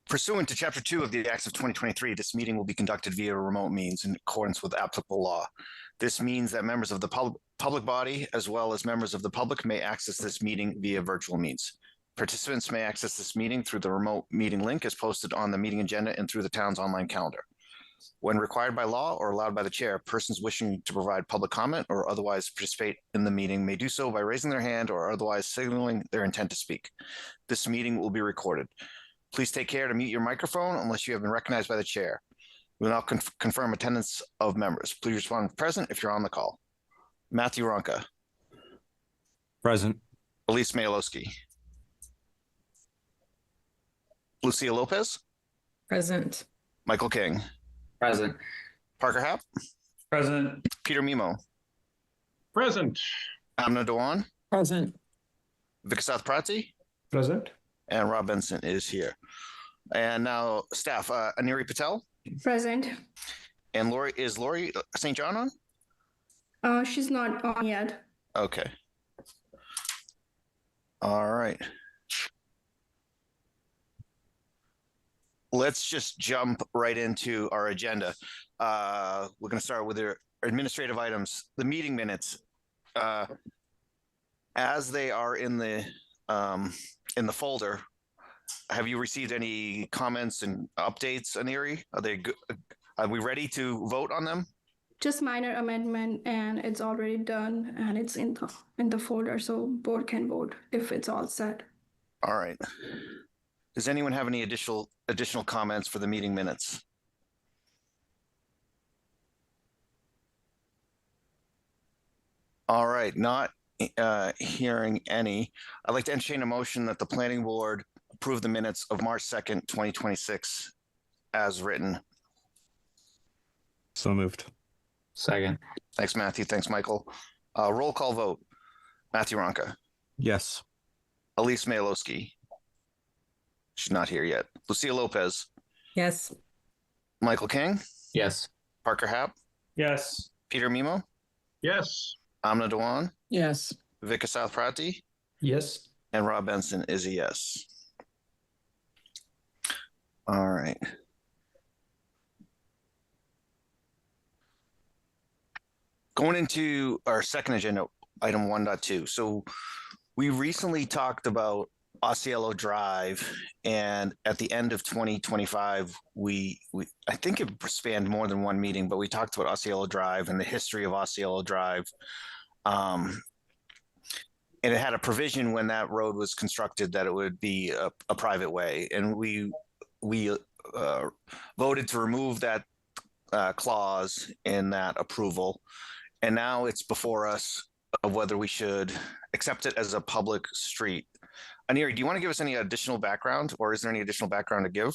Pursuant to Chapter 2 of the Acts of 2023, this meeting will be conducted via remote means in accordance with applicable law. This means that members of the public body, as well as members of the public, may access this meeting via virtual means. Participants may access this meeting through the remote meeting link as posted on the meeting agenda and through the town's online calendar. When required by law or allowed by the chair, persons wishing to provide public comment or otherwise participate in the meeting may do so by raising their hand or otherwise signaling their intent to speak. This meeting will be recorded. Please take care to mute your microphone unless you have been recognized by the chair. We will now confirm attendance of members. Please respond with present if you're on the call. Matthew Ronka. Present. Elise Mayalowski. Lucia Lopez. Present. Michael King. Present. Parker Happ. Present. Peter Mimo. Present. Amna Dewan. Present. Vikasath Prati. Present. And Rob Benson is here. And now staff, Aniri Patel. Present. And Lori St. John on? She's not on yet. Okay. All right. Let's just jump right into our agenda. We're going to start with the administrative items. The meeting minutes, as they are in the folder. Have you received any comments and updates, Aniri? Are they good? Are we ready to vote on them? Just minor amendment, and it's already done, and it's in the folder, so board can vote if it's all set. All right. Does anyone have any additional comments for the meeting minutes? All right, not hearing any. I'd like to entertain a motion that the planning board approve the minutes of March 2nd, 2026 as written. So moved. Second. Thanks, Matthew. Thanks, Michael. Roll call vote. Matthew Ronka. Yes. Elise Mayalowski. She's not here yet. Lucia Lopez. Yes. Michael King. Yes. Parker Happ. Yes. Peter Mimo. Yes. Amna Dewan. Yes. Vikasath Prati. Yes. And Rob Benson is a yes. All right. Going into our second agenda, item 1.2. So we recently talked about Osceola Drive, and at the end of 2025, I think it spanned more than one meeting, but we talked about Osceola Drive and the history of Osceola Drive. And it had a provision when that road was constructed that it would be a private way, and we voted to remove that clause in that approval, and now it's before us of whether we should accept it as a public street. Aniri, do you want to give us any additional background, or is there any additional background to give?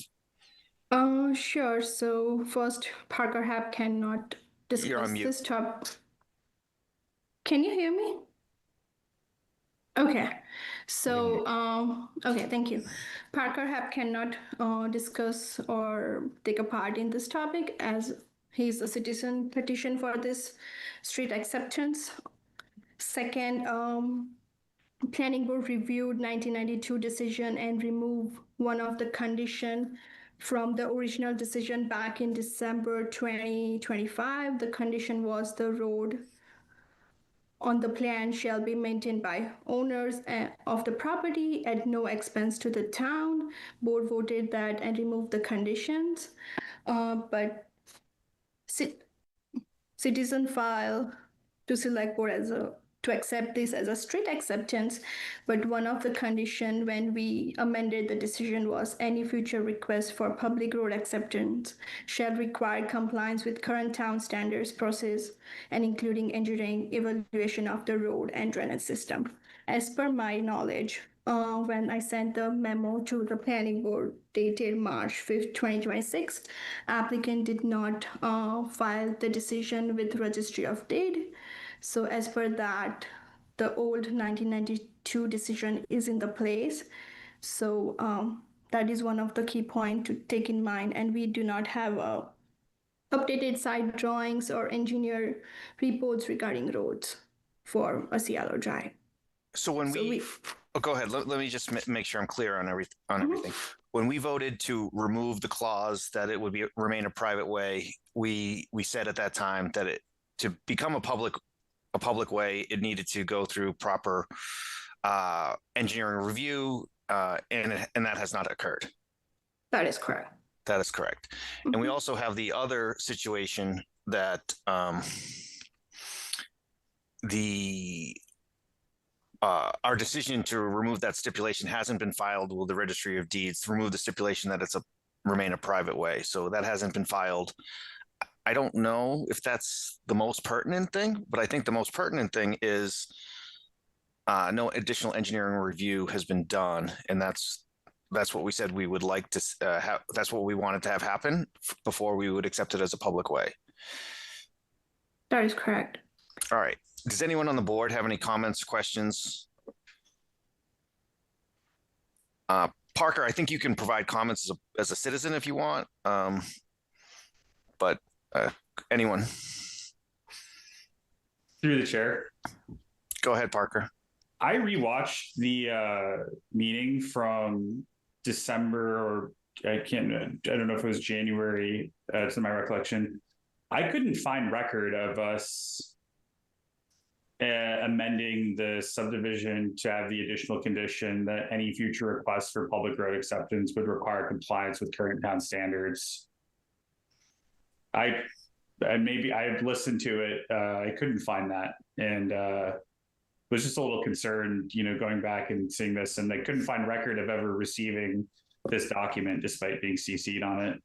Sure. So first, Parker Happ cannot discuss this topic. Can you hear me? Okay. So, okay, thank you. Parker Happ cannot discuss or take a part in this topic as he's a citizen petition for this street acceptance. Second, Planning Board reviewed 1992 decision and removed one of the condition from the original decision back in December 2025. The condition was the road on the plan shall be maintained by owners of the property at no expense to the town. Board voted that and removed the conditions, but citizen filed to select board to accept this as a street acceptance, but one of the condition when we amended the decision was any future request for public road acceptance shall require compliance with current town standards process and including engineering evaluation of the road and drainage system. As per my knowledge, when I sent the memo to the planning board dated March 5th, 2026, applicant did not file the decision with registry of deed. So as per that, the old 1992 decision is in the place. So that is one of the key points to take in mind. And we do not have updated site drawings or engineer reports regarding roads for Osceola Drive. So when oh, go ahead. Let me just make sure I'm clear on everything. when we voted to remove the clause that it would remain a private way, we said at that time that to become a public way, it needed to go through proper engineering review, and that has not occurred. That is correct. That is correct. And we also have the other situation that our decision to remove that stipulation hasn't been filed with the Registry of Deeds to remove the stipulation that remain a private way. So that hasn't been filed. I don't know if that's the most pertinent thing, but I think the most pertinent thing is no additional engineering review has been done, and that's what we said we would like to have. That's what we wanted to have happen before we would accept it as a public way. That is correct. All right. Does anyone on the board have any comments, questions? Parker, I think you can provide comments as a citizen if you want. But anyone? Through the chair. Go ahead, Parker. I rewatched the meeting from December, or I don't know if it was January, to my recollection. I couldn't find record of us amending the subdivision to have the additional condition that any future request for public road acceptance would require compliance with current town standards. Maybe I had listened to it. I couldn't find that, and was just a little concerned, going back and seeing this, and I couldn't find record of ever receiving this document despite being CC'd on it.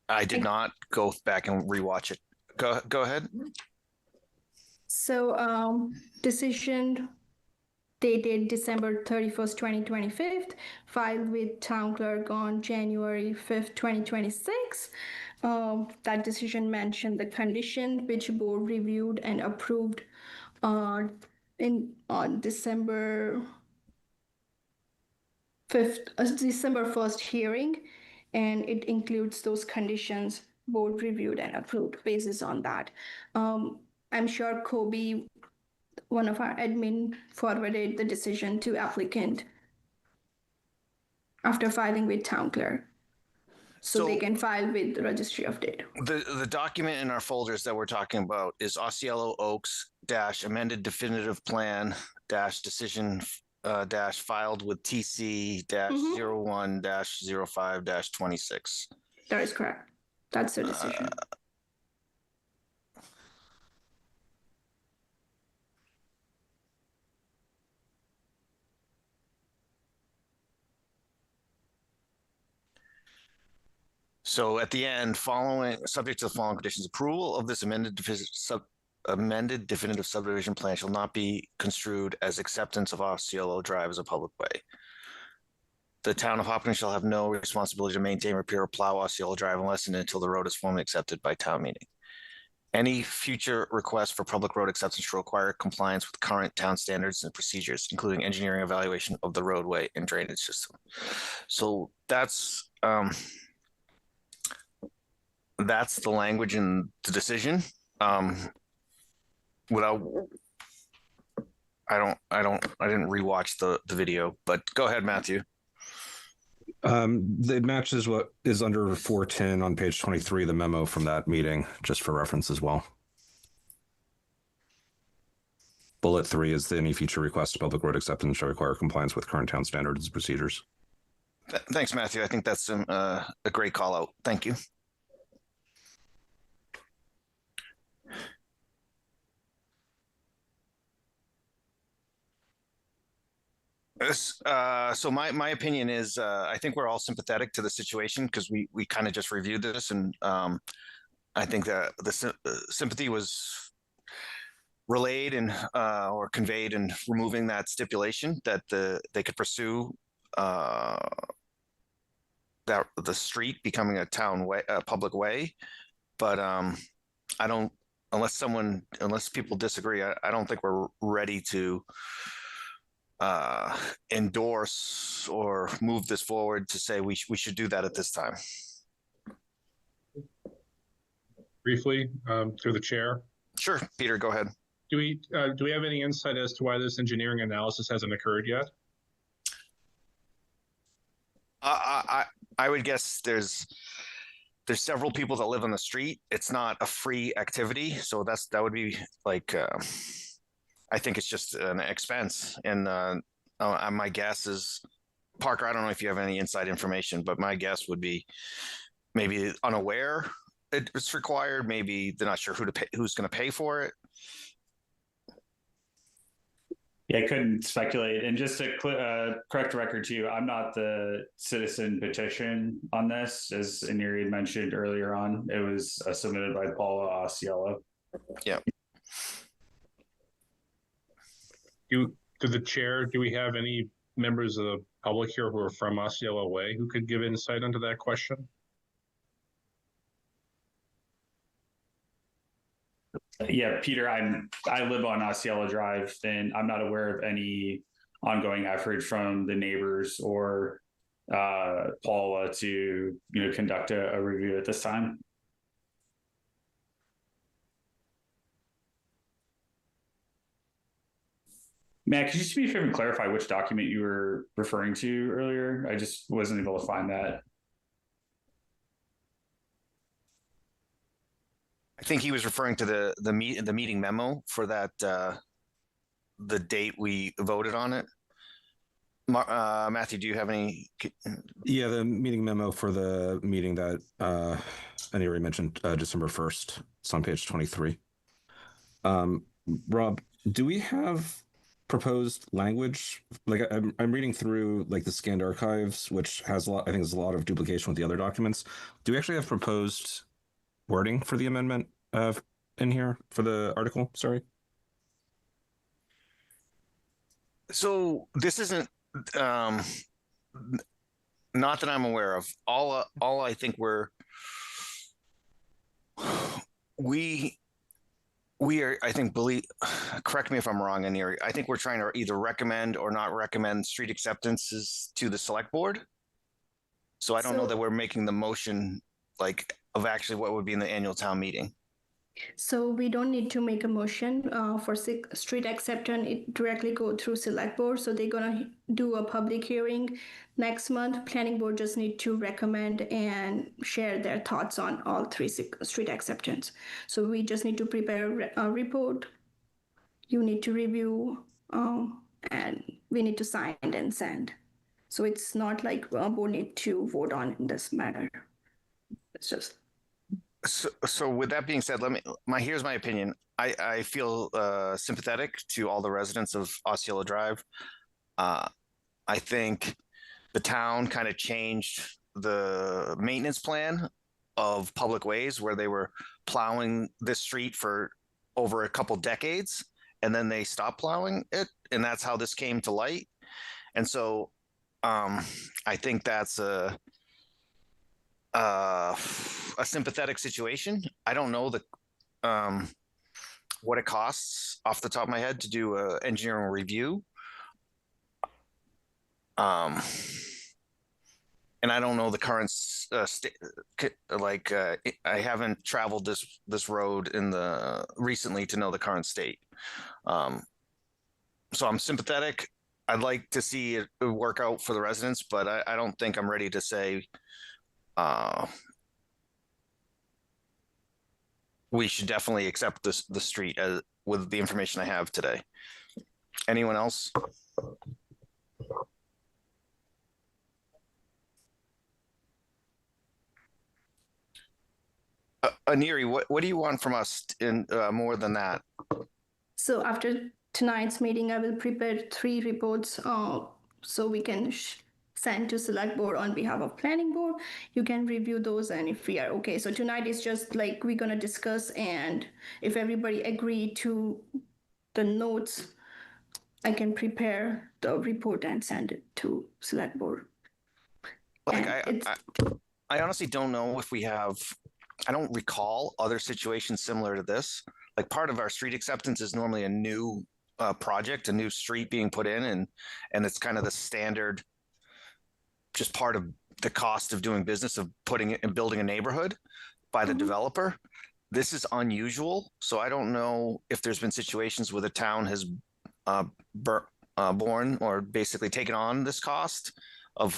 I did not go back and rewatch it. Go ahead. So decision dated December 31st, 2025, filed with town clerk on January 5th, 2026. That decision mentioned the condition which board reviewed and approved on December 1st hearing, and it includes those conditions board reviewed and approved basis on that. I'm sure Kobe, one of our admin, forwarded the decision to applicant after filing with town clerk. So they can file with the Registry of Deeds. The document in our folders that we're talking about is Osceola Oaks amended definitive plan decision filed with TC -01 -05 -26. That is correct. That's the decision. So at the end, subject to the following conditions, approval of this amended definitive subdivision plan shall not be construed as acceptance of Osceola Drive as a public way. The town of Hopkins shall have no responsibility to maintain, repair, or plow Osceola Drive unless and until the road is formally accepted by town meeting. Any future request for public road acceptance shall require compliance with current town standards and procedures, including engineering evaluation of the roadway and drainage system. So that's the language in the decision. I didn't rewatch the video, but go ahead, Matthew. It matches what is under 410 on page 23 of the memo from that meeting, just for reference as well. Bullet 3 is any future request of public road acceptance shall require compliance with current town standards and procedures. Thanks, Matthew. I think that's a great call out. Thank you. So my opinion is I think we're all sympathetic to the situation because we kind of just reviewed this, and I think that the sympathy was relayed and or conveyed in removing that stipulation that they could pursue that the street becoming a town way, a public way. But I don't, unless people disagree, I don't think we're ready to endorse or move this forward to say we should do that at this time. Briefly, through the chair. Sure, Peter, go ahead. Do we have any insight as to why this engineering analysis hasn't occurred yet? I would guess there's several people that live on the street. It's not a free activity, so that would be like I think it's just an expense. And my guess is, Parker, I don't know if you have any inside information, but my guess would be maybe unaware it's required. Maybe they're not sure who's going to pay for it. Yeah, I couldn't speculate. And just to correct the record too, I'm not the citizen petition on this, as Aneri had mentioned earlier on. It was submitted by Paula Osceola. Yeah. Do we have any members of the public here who are from Osceola Way who could give insight into that question? Yeah, Peter, I live on Osceola Drive, and I'm not aware of any ongoing effort from the neighbors or Paula to conduct a review at this time. Matt, could you just be sure and clarify which document you were referring to earlier? I just wasn't able to find that. I think he was referring to the meeting memo for that the date we voted on it. Matthew, do you have any? Yeah, the meeting memo for the meeting that Aneri mentioned, December 1st. It's on page 23. Rob, do we have proposed language? Like I'm reading through like the scanned archives, which has a lot. I think there's a lot of duplication with the other documents. Do we actually have proposed wording for the amendment in here for the article? Sorry. So this isn't not that I'm aware of. All I think we are, I think, correct me if I'm wrong, Aneri, I think we're trying to either recommend or not recommend street acceptances to the select board. So I don't know that we're making the motion like of actually what would be in the annual town meeting. So we don't need to make a motion for street acceptance. It directly go through select board. So they're gonna do a public hearing next month. Planning board just need to recommend and share their thoughts on all three street acceptance. So we just need to prepare a report. You need to review, and we need to sign and send. So it's not like a board need to vote on in this matter. It's just. So with that being said, here's my opinion. I feel sympathetic to all the residents of Osceola Drive. I think the town kind of changed the maintenance plan of public ways where they were plowing this street for over a couple decades, and then they stopped plowing it, and that's how this came to light. And so I think that's a sympathetic situation. I don't know what it costs off the top of my head to do a engineering review. And I don't know the current I haven't traveled this road recently to know the current state. So I'm sympathetic. I'd like to see it work out for the residents, but I don't think I'm ready to say we should definitely accept the street with the information I have today. Anyone else? Aneri, what do you want from us in more than that? So after tonight's meeting, I will prepare 3 reports so we can send to select board on behalf of planning board. You can review those, and if we are okay. So tonight is just like we're gonna discuss, and if everybody agree to the notes, I can prepare the report and send it to select board. Like I honestly don't know if we have. I don't recall other situations similar to this. Like part of our street acceptance is normally a new project, a new street being put in, and it's kind of the standard, just part of the cost of doing business of putting it and building a neighborhood by the developer. this is unusual. So I don't know if there's been situations where the town has borne or basically taken on this cost of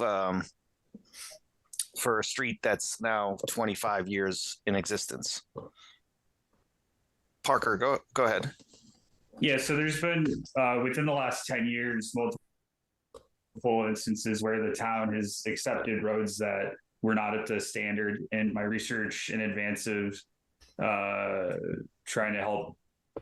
for a street that's now 25 years in existence. Parker, go ahead. Yeah, so there's been within the last 10 years multiple instances where the town has accepted roads that were not up to standard. In my research in advance of trying to help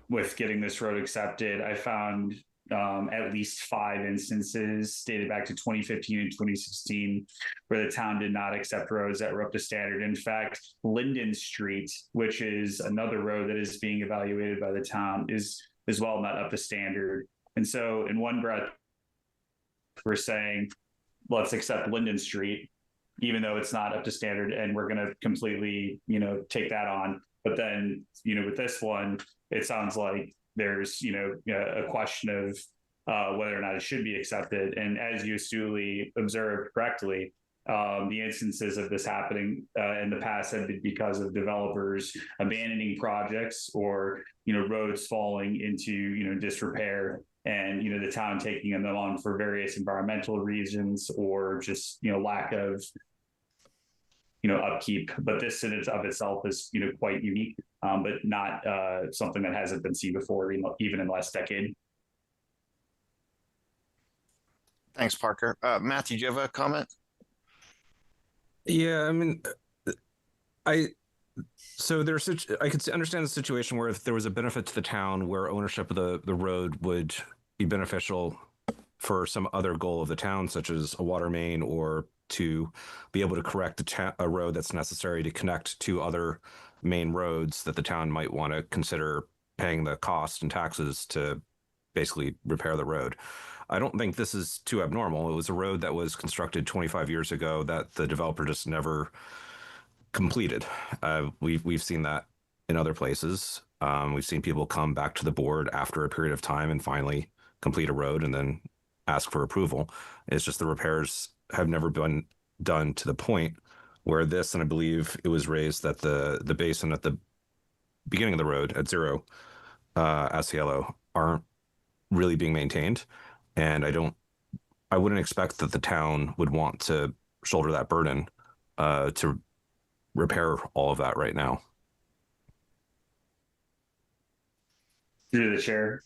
with getting this road accepted, I found at least 5 instances dated back to 2015 and 2016 where the town did not accept roads that were up to standard. In fact, Linden Street, which is another road that is being evaluated by the town, is as well not up to standard. And so in one breath, we're saying, let's accept Linden Street, even though it's not up to standard, and we're going to completely, take that on. But then, with this one, it sounds like there's, a question of whether or not it should be accepted. And as you astutely observed correctly, the instances of this happening in the past have been because of developers abandoning projects or, roads falling into, disrepair, and, the town taking them on for various environmental reasons or just, lack of, upkeep. But this in and of itself is, quite unique, but not something that hasn't been seen before, even in the last decade. Thanks, Parker. Matthew, do you have a comment? Yeah, I mean, so there's I could understand the situation where if there was a benefit to the town where ownership of the road would be beneficial for some other goal of the town, such as a water main, or to be able to correct a road that's necessary to connect to other main roads that the town might want to consider paying the cost and taxes to basically repair the road. I don't think this is too abnormal. It was a road that was constructed 25 years ago that the developer just never completed. We've seen that in other places. We've seen people come back to the board after a period of time and finally complete a road and then ask for approval. It's just the repairs have never been done to the point where this, and I believe it was raised that the basin at the beginning of the road at 0 Asiello aren't really being maintained. And I wouldn't expect that the town would want to shoulder that burden to repair all of that right now. Through the chair.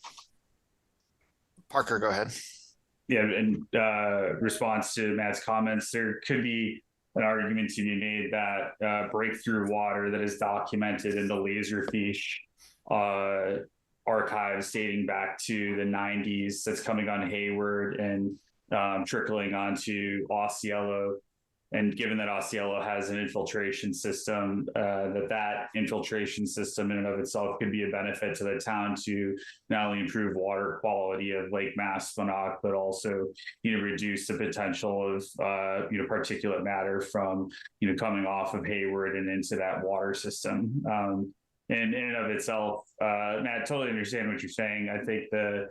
Parker, go ahead. Yeah, in response to Matt's comments, there could be an argument to be made that breakthrough water that is documented in the Laserfish archives dating back to the 90s that's coming on Hayward and trickling onto Osceola. And given that Osceola has an infiltration system, that infiltration system in and of itself could be a benefit to the town to not only improve water quality of Lake Maspinock, but also, reduce the potential of, particulate matter from, coming off of Hayward and into that water system. And in and of itself, Matt, I totally understand what you're saying. I think there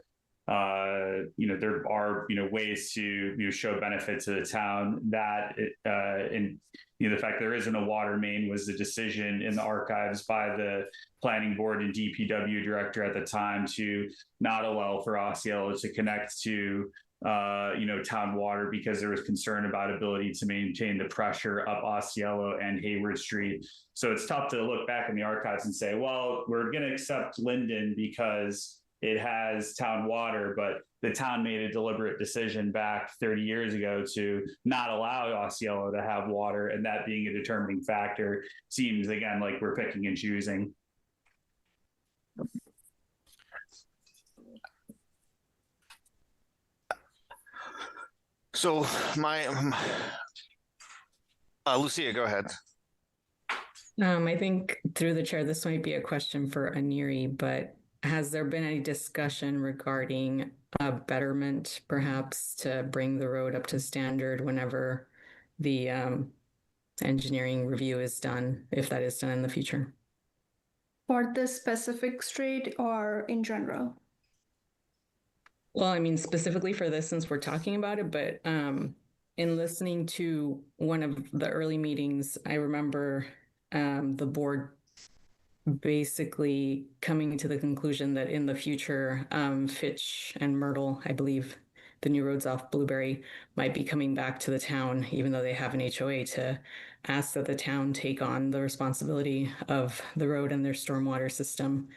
are, ways to, show benefit to the town that, and, the fact there isn't a water main was the decision in the archives by the planning board and DPW director at the time to not allow for Osceola to connect to, town water because there was concern about ability to maintain the pressure up Osceola and Hayward Street. So it's tough to look back in the archives and say, well, we're going to accept Linden because it has town water, but the town made a deliberate decision back 30 years ago to not allow Osceola to have water, and that being a determining factor seems, again, like we're picking and choosing. So Lucia, go ahead. I think through the chair, this might be a question for Aneri, but has there been any discussion regarding a betterment, perhaps, to bring the road up to standard whenever the engineering review is done, if that is done in the future? For this specific street or in general? Well, I mean, specifically for this, since we're talking about it, but in listening to one of the early meetings, I remember the board basically coming to the conclusion that in the future, Fitch and Myrtle, I believe, the new roads off Blueberry, might be coming back to the town, even though they have an HOA, to ask that the town take on the responsibility of the road and their stormwater system.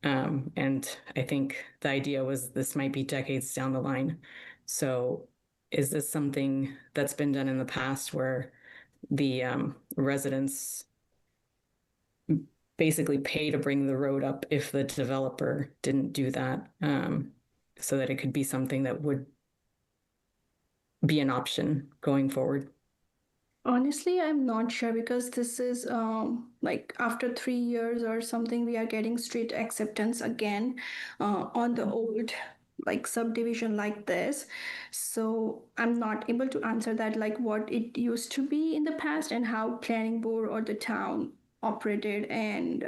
And I think the idea was this might be decades down the line. So is this something that's been done in the past where the residents basically pay to bring the road up if the developer didn't do that, so that it could be something that would be an option going forward? Honestly, I'm not sure because this is like after 3 years or something, we are getting street acceptance again on the old like subdivision like this. So I'm not able to answer that like what it used to be in the past and how planning board or the town operated and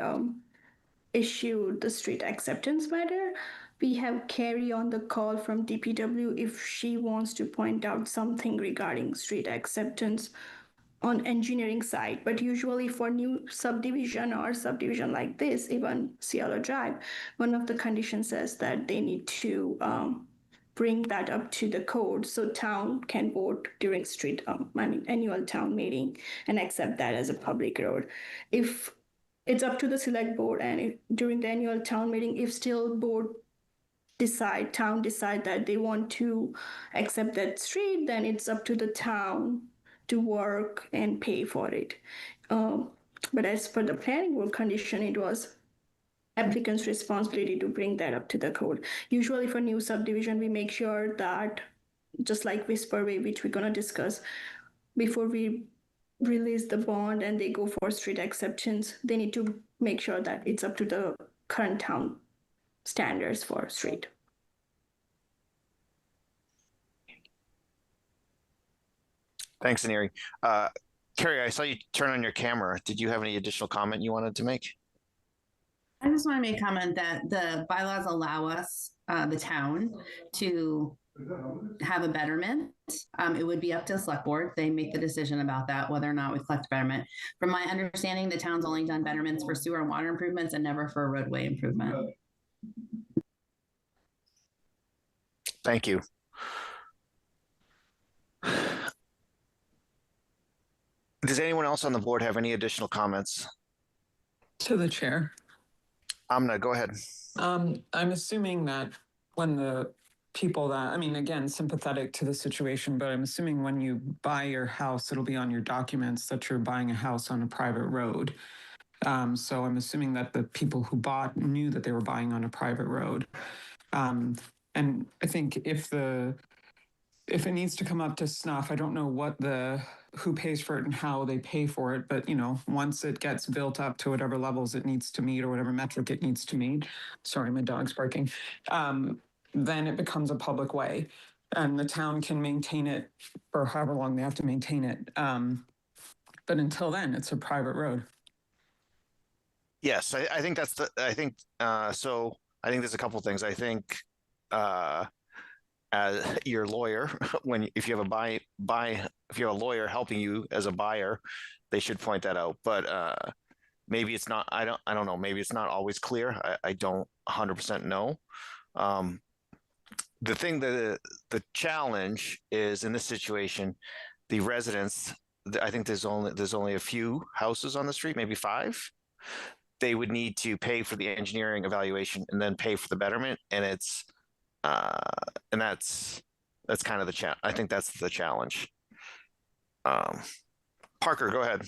issued the street acceptance matter. We have Carrie on the call from DPW if she wants to point out something regarding street acceptance on engineering side, but usually for new subdivision or subdivision like this, even Cielo Drive, one of the conditions says that they need to bring that up to the code so town can vote during annual town meeting and accept that as a public road. If it's up to the select board and if, during the annual town meeting, if still town decide that they want to accept that street, then it's up to the town to work and pay for it. But as for the planning board condition, it was applicant's responsibility to bring that up to the code. Usually for new subdivision, we make sure that, just like Whisper Way, which we're going to discuss, before we release the bond and they go for street acceptance, they need to make sure that it's up to the current town standards for street. Thanks, Aneri. Carrie, I saw you turn on your camera. Did you have any additional comment you wanted to make? I just want to make a comment that the bylaws allow us, the town, to have a betterment. It would be up to the select board. They make the decision about that, whether or not we collect betterment. From my understanding, the town's only done betterments for sewer and water improvements and never for a roadway improvement. Thank you. Does anyone else on the board have any additional comments? To the chair. Amna, go ahead. I'm assuming that when the people that, I mean, again, sympathetic to the situation, but I'm assuming when you buy your house, it'll be on your documents that you're buying a house on a private road. So I'm assuming that the people who bought knew that they were buying on a private road. And I think if it needs to come up to snuff, I don't know who pays for it and how they pay for it, but once it gets built up to whatever levels it needs to meet or whatever metric it needs to meet, sorry, my dog's barking, then it becomes a public way and the town can maintain it for however long they have to maintain it. But until then, it's a private road. Yes, I think so I think there's a couple things. I think as your lawyer, if you have if you have a lawyer helping you as a buyer, they should point that out. But maybe it's not. I don't know. Maybe it's not always clear. I don't 100% know. The thing the challenge is in this situation, the residents. I think there's only a few houses on the street, maybe 5. They would need to pay for the engineering evaluation and then pay for the betterment, and it's. And that's kind of the challenge. I think that's the challenge. Parker, go ahead.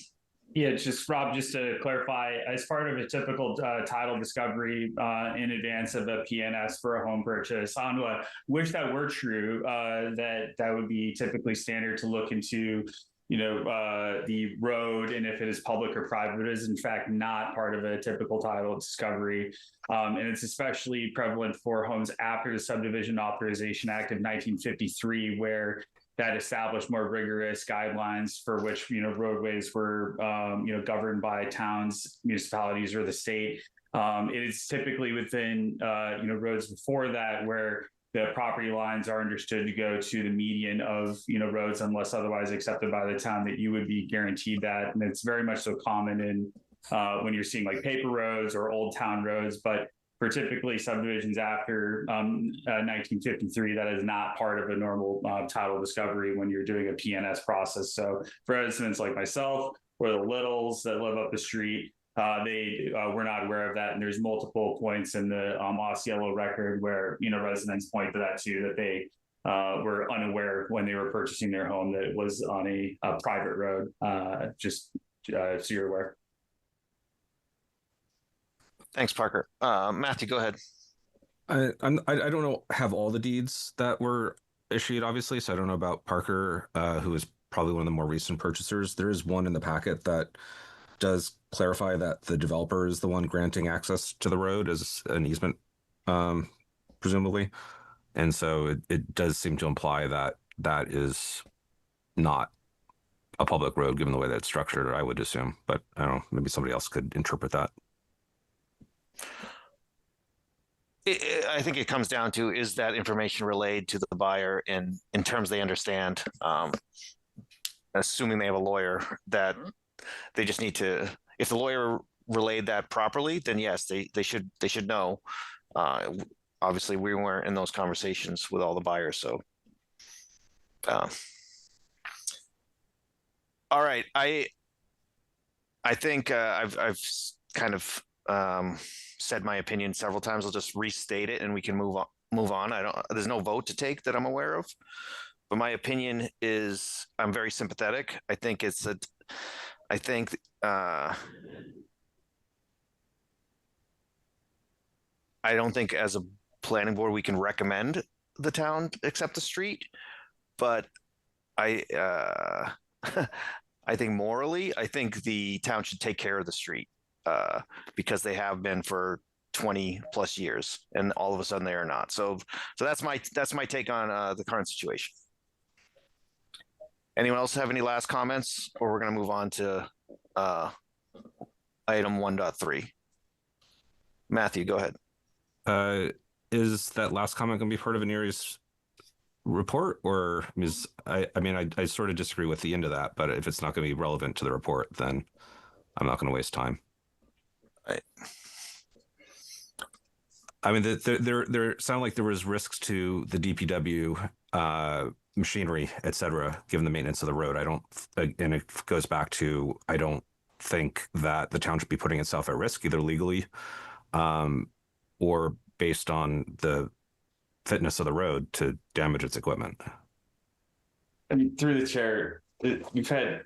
Yeah, just Rob, just to clarify, as part of a typical title discovery in advance of a PNS for a home purchase, I wish that were true, that would be typically standard to look into the road and if it is public or private. It is in fact not part of a typical title discovery. And it's especially prevalent for homes after the Subdivision Authorization Act of 1953, where that established more rigorous guidelines for which, roadways were, governed by towns, municipalities, or the state. It is typically within, roads before that where the property lines are understood to go to the median of, roads unless otherwise accepted by the town, that you would be guaranteed that. And it's very much so common in when you're seeing like paper roads or old town roads, but for typically subdivisions after 1953, that is not part of a normal title discovery when you're doing a PNS process. So for residents like myself or the Littles that live up the street, they were not aware of that. And there's multiple points in the Osceola record where, residents point to that too, that they were unaware when they were purchasing their home that it was on a private road, just so you're aware. Thanks, Parker. Matthew, go ahead. I don't know have all the deeds that were issued, obviously, so I don't know about Parker, who is probably one of the more recent purchasers. There is one in the packet that does clarify that the developer is the one granting access to the road as an easement, presumably, and so it does seem to imply that that is not a public road given the way that it's structured, I would assume, but I don't know, maybe somebody else could interpret that. I think it comes down to, is that information relayed to the buyer in terms they understand, assuming they have a lawyer, that they just need to, if the lawyer relayed that properly, then yes, they should know. Obviously we weren't in those conversations with all the buyers. So, all right. I think I've kind of said my opinion several times. I'll just restate it and we can move on. There's no vote to take that I'm aware of, but my opinion is I'm very sympathetic. I think I don't think as a planning board we can recommend the town accept the street, but I think morally, I think the town should take care of the street. Because they have been for 20 plus years, and all of a sudden they are not. So that's my take on the current situation. Anyone else have any last comments, or we're going to move on to item 1.3? Matthew, go ahead. Is that last comment going to be part of Aneri's report, or is I sort of disagree with the end of that, but if it's not going to be relevant to the report, then I'm not going to waste time. I mean, there sounded like there was risks to the DPW machinery, et cetera, given the maintenance of the road. And it goes back to, I don't think that the town should be putting itself at risk, either legally or based on the fitness of the road to damage its equipment. I mean, through the chair, we've had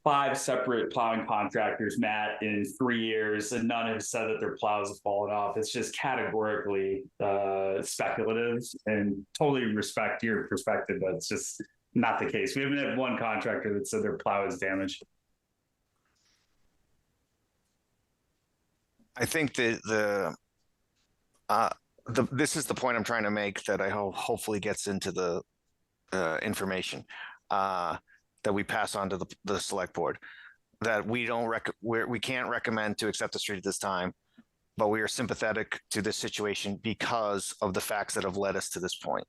5 separate plowing contractors, Matt, in 3 years, and none have said that their plows have fallen off. It's just categorically speculative, and totally respect your perspective, but it's just not the case. We haven't had one contractor that said their plow is damaged. I think that this is the point I'm trying to make, that I hope hopefully gets into the information that we pass on to the select board, that we can't recommend to accept the street at this time, but we are sympathetic to this situation because of the facts that have led us to this point.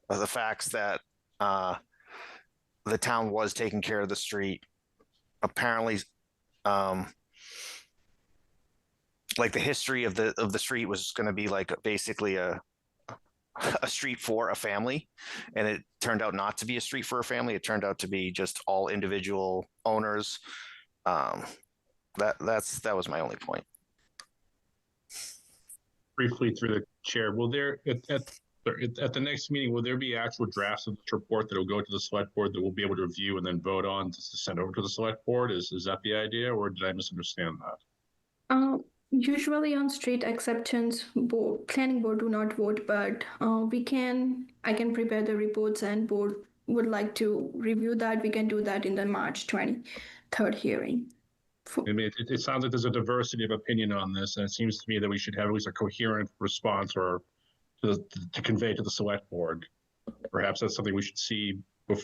The facts that the town was taking care of the street, apparently, like the history of the street was going to be like basically a street for a family, and it turned out not to be a street for a family. It turned out to be just all individual owners. That was my only point. Briefly through the chair, will there at the next meeting, will there be actual drafts of this report that will go to the select board that we'll be able to review and then vote on to send over to the select board? Is that the idea, or did I misunderstand that? Usually on street acceptance, planning board do not vote, but I can prepare the reports, and board would like to review that. We can do that in the March 23rd hearing. I mean, it sounds like there's a diversity of opinion on this, and it seems to me that we should have at least a coherent response or to convey to the select board. Perhaps that's something we should see by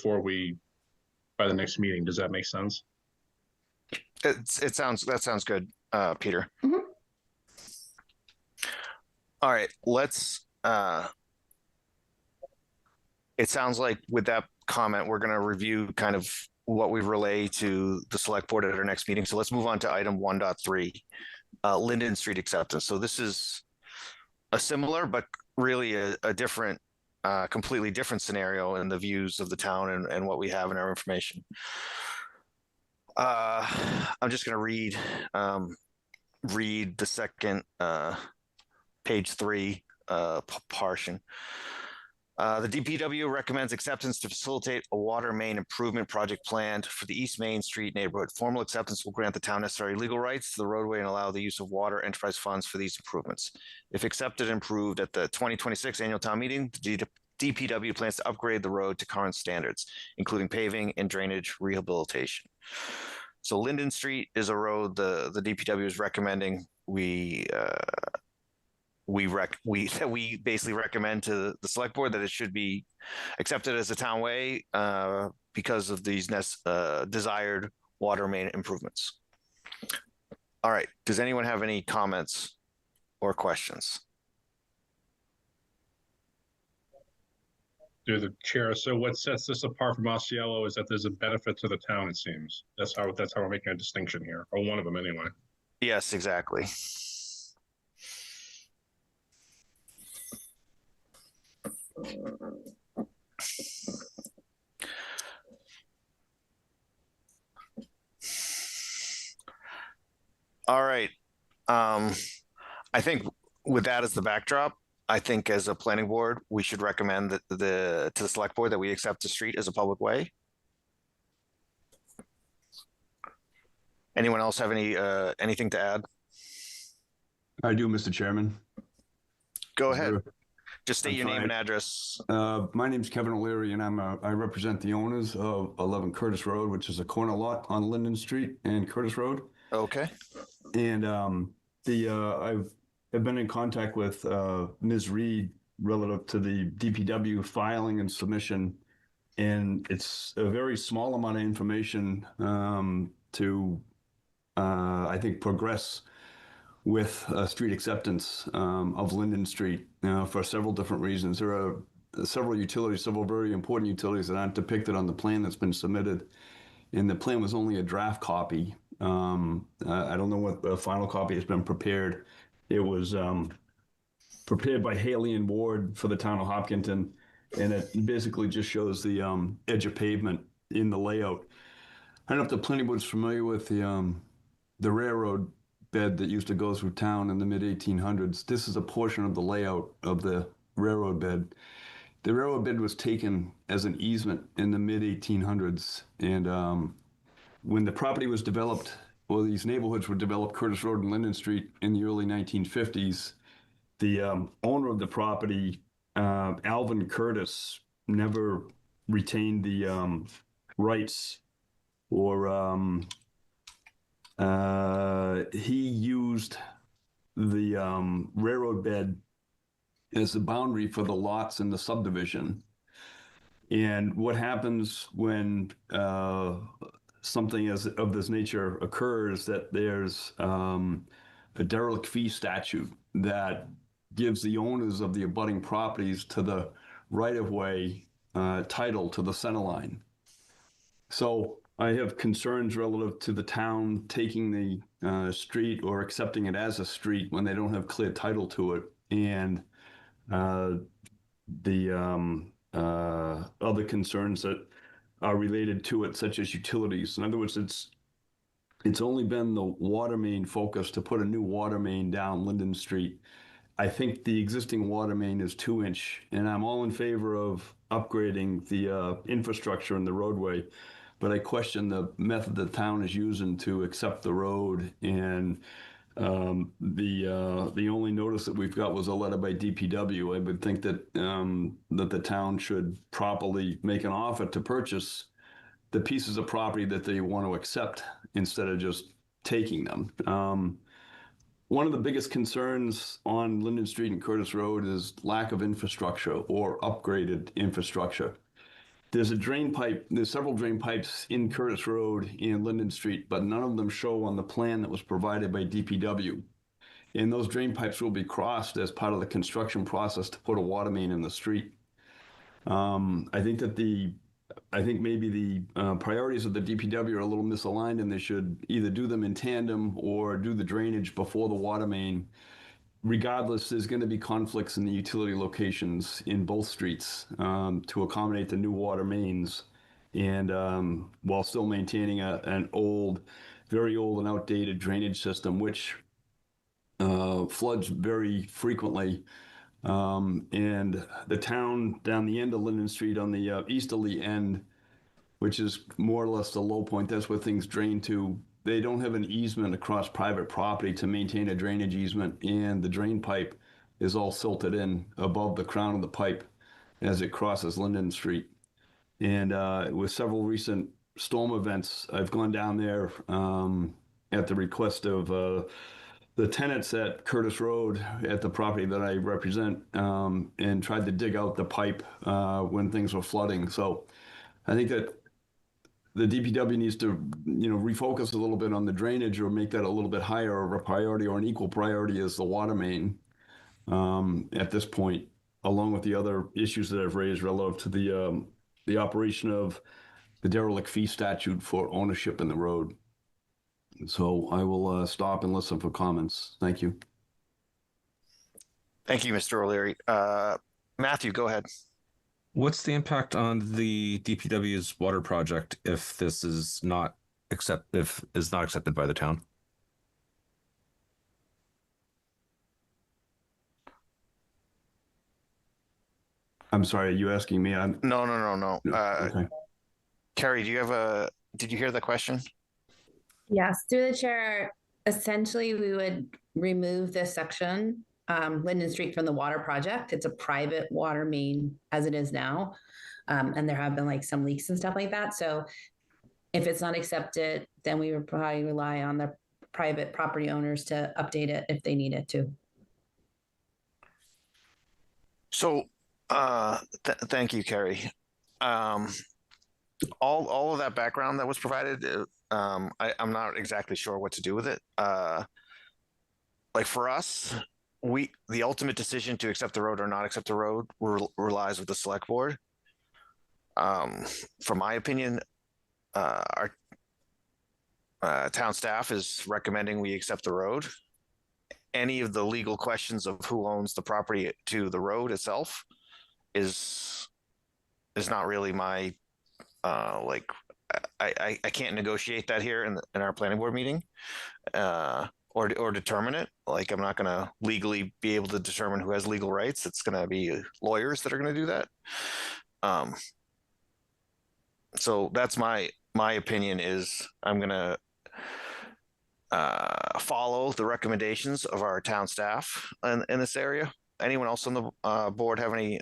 the next meeting. Does that make sense? That sounds good, Peter. Mm-hmm. All right, let's it sounds like with that comment, we're going to review kind of what we relay to the select board at our next meeting. So let's move on to item 1.3, Linden Street acceptance. So this is a similar, but really a different, completely different scenario in the views of the town and what we have in our information. I'm just going to read the second page 3 portion. The DPW recommends acceptance to facilitate a water main improvement project planned for the East Main Street neighborhood. Formal acceptance will grant the town necessary legal rights to the roadway and allow the use of water enterprise funds for these improvements. If accepted and approved at the 2026 annual town meeting, the DPW plans to upgrade the road to current standards, including paving and drainage rehabilitation. So Linden Street is a road the DPW is recommending we basically recommend to the select board that it should be accepted as a town way because of these desired water main improvements. All right. Does anyone have any comments or questions? Through the chair. So what sets this apart from Osceola is that there's a benefit to the town, it seems. That's how we're making a distinction here, or one of them anyway. Yes, exactly. All right. I think with that as the backdrop, I think as a planning board, we should recommend that to the select board that we accept the street as a public way. Anyone else have anything to add? I do, Mr. Chairman. Go ahead. Just state I'm your name fine. and address. My name's Kevin O'Leary, and I represent the owners of 11 Curtis Road, which is a corner lot on Linden Street and Curtis Road. Okay. And I've been in contact with Ms. Reed relative to the DPW filing and submission, and it's a very small amount of information to I think progress with street acceptance of Linden Street for several different reasons. There are several very important utilities that aren't depicted on the plan that's been submitted. And the plan was only a draft copy. I don't know what the final copy has been prepared. It was prepared by Haley and Ward for the town of Hopkinton. And it basically just shows the edge of pavement in the layout. I don't know if the planning board's familiar with the railroad bed that used to go through town in the mid-1800s. This is a portion of the layout of the railroad bed. The railroad bed was taken as an easement in the mid-1800s. And when the property was developed, well, these neighborhoods were developed, Curtis Road and Linden Street, in the early 1950s. The owner of the property, Alvin Curtis, never retained the rights, or he used the railroad bed as the boundary for the lots in the subdivision. And what happens when something of this nature occurs, that there's a derelict fee statute that gives the owners of the abutting properties to the right-of-way title to the center line. So I have concerns relative to the town taking the street or accepting it as a street when they don't have clear title to it, and the other concerns that are related to it, such as utilities. In other words, it's only been the water main focus to put a new water main down Linden Street. I think the existing water main is 2-inch, and I'm all in favor of upgrading the infrastructure in the roadway. But I question the method the town is using to accept the road. And the only notice that we've got was a letter by DPW. I would think that that the town should properly make an offer to purchase the pieces of property that they want to accept instead of just taking them. One of the biggest concerns on Linden Street and Curtis Road is lack of infrastructure or upgraded infrastructure. There's a drain pipe, there's several drain pipes in Curtis Road and Linden Street, but none of them show on the plan that was provided by DPW. And those drain pipes will be crossed as part of the construction process to put a water main in the street. I think that the I think maybe the priorities of the DPW are a little misaligned, and they should either do them in tandem or do the drainage before the water main. Regardless, there's going to be conflicts in the utility locations in both streets to accommodate the new water mains, and while still maintaining an old, very old and outdated drainage system, which floods very frequently. And the town down the end of Linden Street on the easterly end, which is more or less the low point, that's where things drain to. They don't have an easement across private property to maintain a drainage easement, and the drain pipe is all silted in above the crown of the pipe as it crosses Linden Street. And with several recent storm events, I've gone down there at the request of the tenants at Curtis Road at the property that I represent, and tried to dig out the pipe when things were flooding. So I think that the DPW needs to, refocus a little bit on the drainage, or make that a little bit higher of a priority, or an equal priority as the water main at this point, along with the other issues that I've raised relative to the operation of the derelict fee statute for ownership in the road. So I will stop and listen for comments. Thank you. Thank you, Mr. O'Leary. Matthew, go ahead. What's the impact on the DPW's water project if this is not accepted by the town? I'm sorry, are you asking me? No. Okay. Carrie, did you hear the question? Yes, through the chair, essentially we would remove this section, Linden Street, from the water project. It's a private water main as it is now. And there have been some leaks and stuff like that. So if it's not accepted, then we would probably rely on the private property owners to update it if they need it to. So, thank you, Carrie. All of that background that was provided, I'm not exactly sure what to do with it. For us, the ultimate decision to accept the road or not accept the road relies with the select board. From my opinion, our town staff is recommending we accept the road. Any of the legal questions of who owns the property to the road itself is not really my I can't negotiate that here in our planning board meeting, or determine it. I'm not going to legally be able to determine who has legal rights. It's going to be lawyers that are going to do that. So that's my opinion. Is I'm going to follow the recommendations of our town staff in this area. Anyone else on the board have any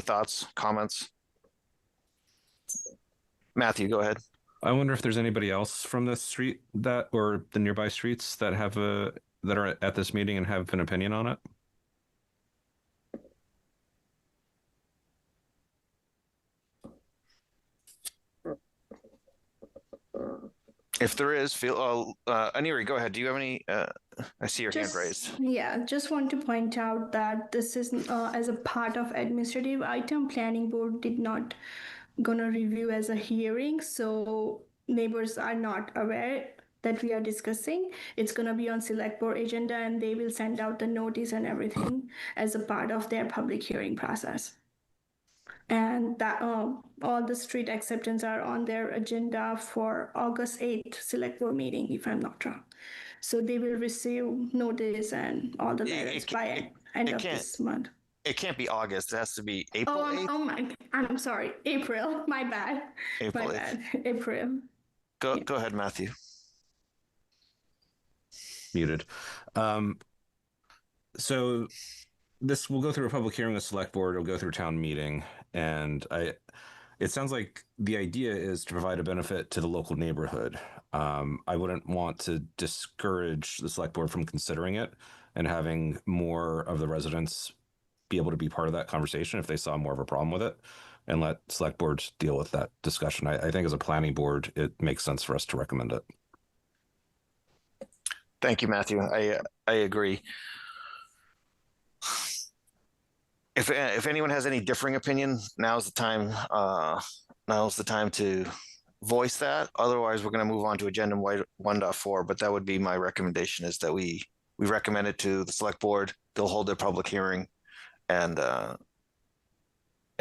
thoughts, comments? Matthew, go ahead. I wonder if there's anybody else from the street or the nearby streets that are at this meeting and have an opinion on it. If there is, Aniri, go ahead. Do you have any? I see your hand raised. Yeah, just want to point out that this is as a part of administrative item. Planning board did not gonna review as a hearing, so neighbors are not aware that we are discussing. It's gonna be on select board agenda, and they will send out the notice and everything as a part of their public hearing process. And that all the street acceptance are on their agenda for August 8th select board meeting, if I'm not wrong. So they will receive notice and all the letters by end of this month. It can't be August. It has to be April 8th. I'm sorry. April. My bad. April 8th. Bad. April. Go ahead, Matthew. Muted. So this will go through a public hearing with select board. It'll go through town meeting, and it sounds like the idea is to provide a benefit to the local neighborhood. I wouldn't want to discourage the select board from considering it and having more of the residents be able to be part of that conversation if they saw more of a problem with it, and let select boards deal with that discussion. I think as a planning board, it makes sense for us to recommend it. Thank you, Matthew. I agree. if anyone has any differing opinion, now's the time. Now's the time to voice that. Otherwise, we're going to move on to agenda 1.4. But that would be my recommendation: is that we recommend it to the select board. They'll hold their public hearing, and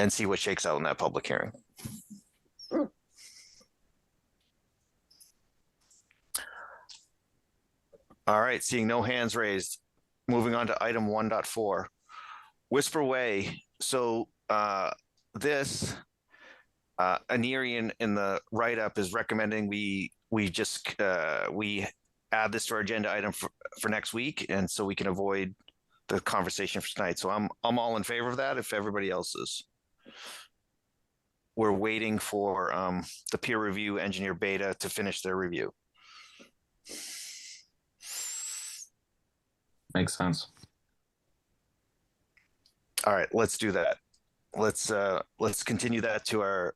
see what shakes out in that public hearing. All right, seeing no hands raised, moving on to item 1.4, Whisper Way. So this Aneri in the write-up is recommending we add this to our agenda item for next week, and so we can avoid the conversation for tonight. So I'm all in favor of that. If everybody else is, we're waiting for the peer review engineer beta to finish their review. Makes sense. All right, let's do that. Let's continue that to our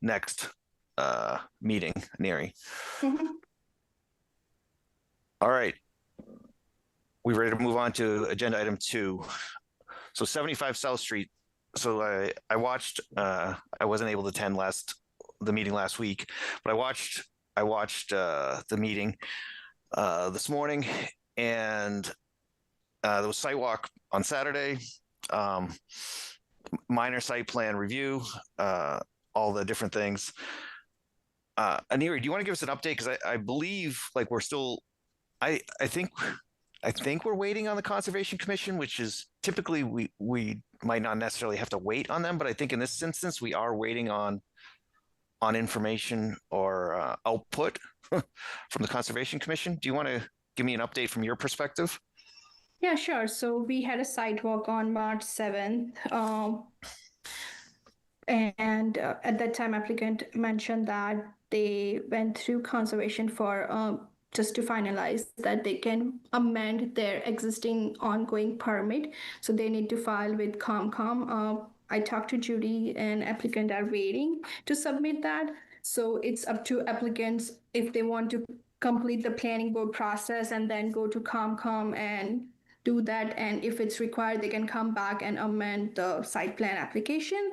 next meeting, Neri. Mhm. All right. We ready to move on to agenda item 2. So 75 South Street. So I watched, I wasn't able to attend the meeting last week, but I watched the meeting this morning, and there was site walk on Saturday, minor site plan review, all the different things. Aneri, do you want to give us an update? Because I believe like we're still, I think we're waiting on the Conservation Commission, which is typically we might not necessarily have to wait on them, but I think in this instance we are waiting on information or output from the Conservation Commission. Do you want to give me an update from your perspective? Yeah, sure. So we had a sidewalk on March 7th. And at that time, applicant mentioned that they went through conservation for just to finalize that they can amend their existing ongoing permit. So they need to file with COMCOM. I talked to Judy, and applicant are waiting to submit that. So it's up to applicants if they want to complete the planning board process and then go to COMCOM and do that. And if it's required, they can come back and amend the site plan application.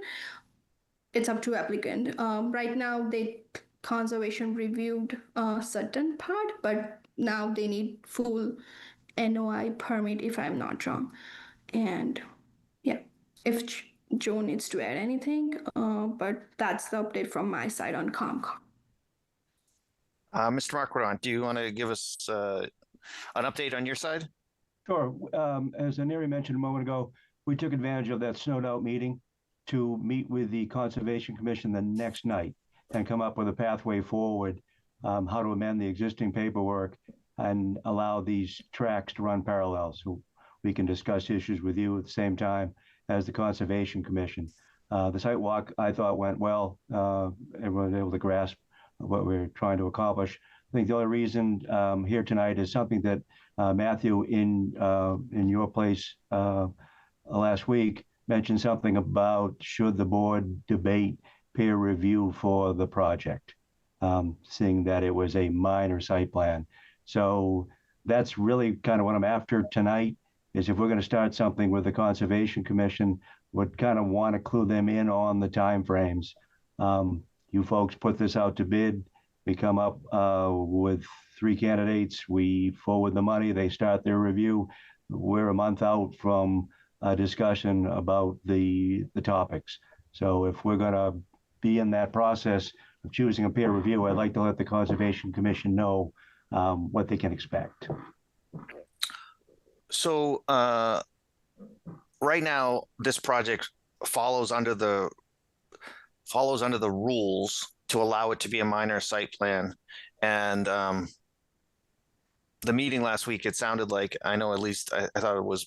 It's up to applicant. Right now, they conservation reviewed a certain part, but now they need full NOI permit, if I'm not wrong. And yeah, if Joe needs to add anything, but that's the update from my side on COMCOM. Mr. Marquardt, do you want to give us an update on your side? Sure. As Aneri mentioned a moment ago, we took advantage of that snowed out meeting to meet with the Conservation Commission the next night and come up with a pathway forward, how to amend the existing paperwork and allow these tracks to run parallel. So we can discuss issues with you at the same time as the Conservation Commission. The site walk, I thought, went well. Everyone was able to grasp what we're trying to accomplish. I think the only reason here tonight is something that Matthew in your place last week mentioned something about should the board debate peer review for the project, seeing that it was a minor site plan. So that's really kind of what I'm after tonight, is if we're going to start something with the Conservation Commission, would kind of want to clue them in on the timeframes. You folks put this out to bid. We come up with 3 candidates. We forward the money. They start their review. We're a month out from a discussion about the topics. So if we're going to be in that process of choosing a peer review, I'd like to let the Conservation Commission know what they can expect. So right now, this project follows under the rules to allow it to be a minor site plan. And the meeting last week, it sounded like, I know at least I thought it was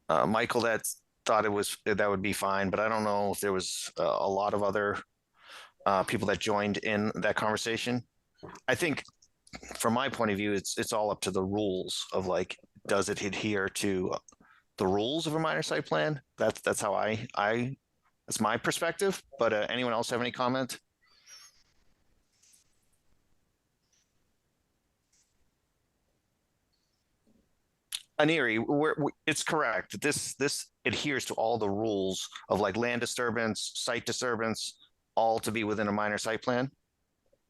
Michael that thought that would be fine, but I don't know if there was a lot of other people that joined in that conversation. I think from my point of view, it's all up to the rules of like, does it adhere to the rules of a minor site plan? That's how that's my perspective, but anyone else have any comment? Aniri, it's correct. This adheres to all the rules of like land disturbance, site disturbance, all to be within a minor site plan.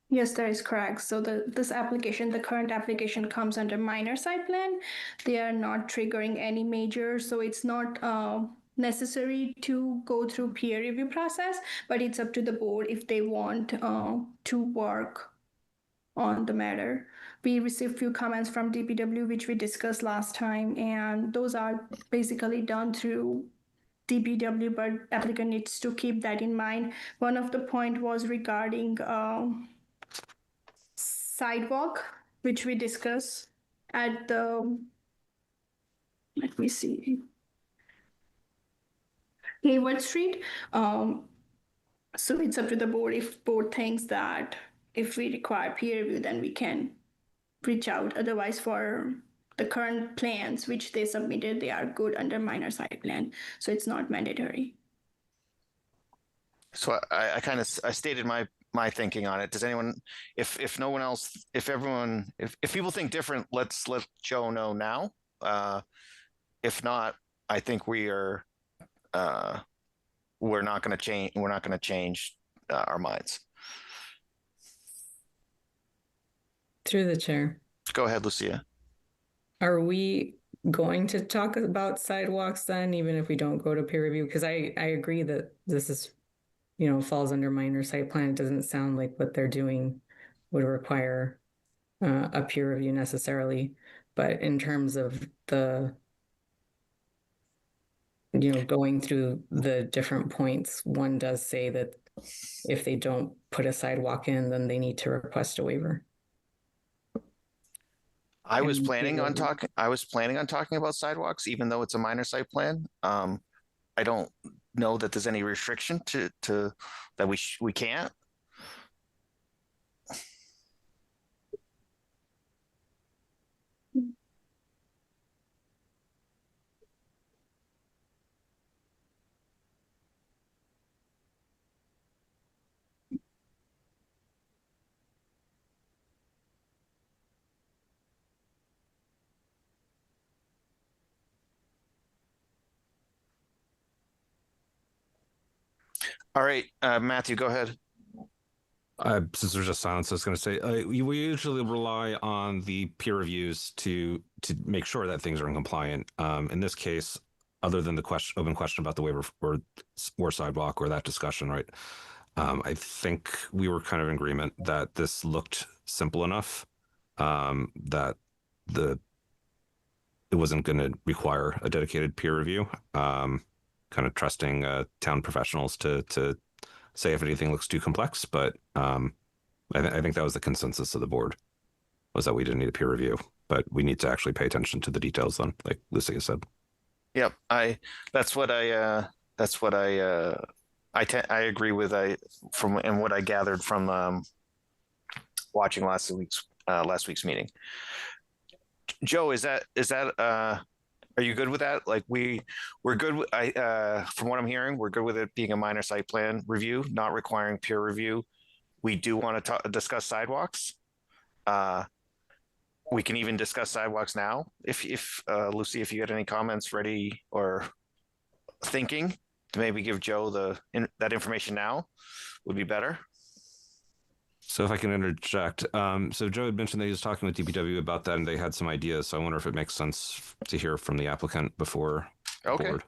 Yes, that is correct. So this application, the current application comes under minor site plan. They are not triggering any major, so it's not necessary to go through peer review process, but it's up to the board if they want to work on the matter. We received few comments from DPW, which we discussed last time, and those are basically done through DPW, but applicant needs to keep that in mind. One of the point was regarding sidewalk, which we discussed at the, let me see, Hayward Street. So it's up to the board. If board thinks that if we require peer review, then we can reach out. Otherwise, for the current plans which they submitted, they are good under minor site plan. So it's not mandatory. So I kind of stated my thinking on it. Does anyone, if no one else, if people think different, let's let Joe know now. If not, I think we're not going to change. We're not going to change our minds. Through the chair. Go ahead, Lucia. Are we going to talk about sidewalks then, even if we don't go to peer review? Because I agree that this is, falls under minor site plan. It doesn't sound like what they're doing would require a peer review necessarily. But in terms of the, going through the different points, one does say that if they don't put a sidewalk in, then they need to request a waiver. I was planning on talking about sidewalks, even though it's a minor site plan. I don't know that there's any restriction to that we can't. All right, Matthew, go ahead. Since there's just silence, I was going to say we usually rely on the peer reviews to make sure that things are in compliant. In this case, other than the open question about the waiver or sidewalk or that discussion, right? I think we were kind of in agreement that this looked simple enough that it wasn't going to require a dedicated peer review. Kind of trusting town professionals to say if anything looks too complex, but I think that was the consensus of the board, was that we didn't need a peer review, but we need to actually pay attention to the details then, like Lucia said. Yep, that's what I agree with. And what I gathered from watching last week's meeting. Joe, is that are you good with that? Like we're good with, from what I'm hearing, we're good with it being a minor site plan review, not requiring peer review. We do want to discuss sidewalks. We can even discuss sidewalks now. If Lucy, if you had any comments ready or thinking to maybe give Joe that information now would be better. So if I can interject, so Joe had mentioned that he was talking with DPW about that and they had some ideas. So I wonder if it makes sense to hear from the applicant before the board.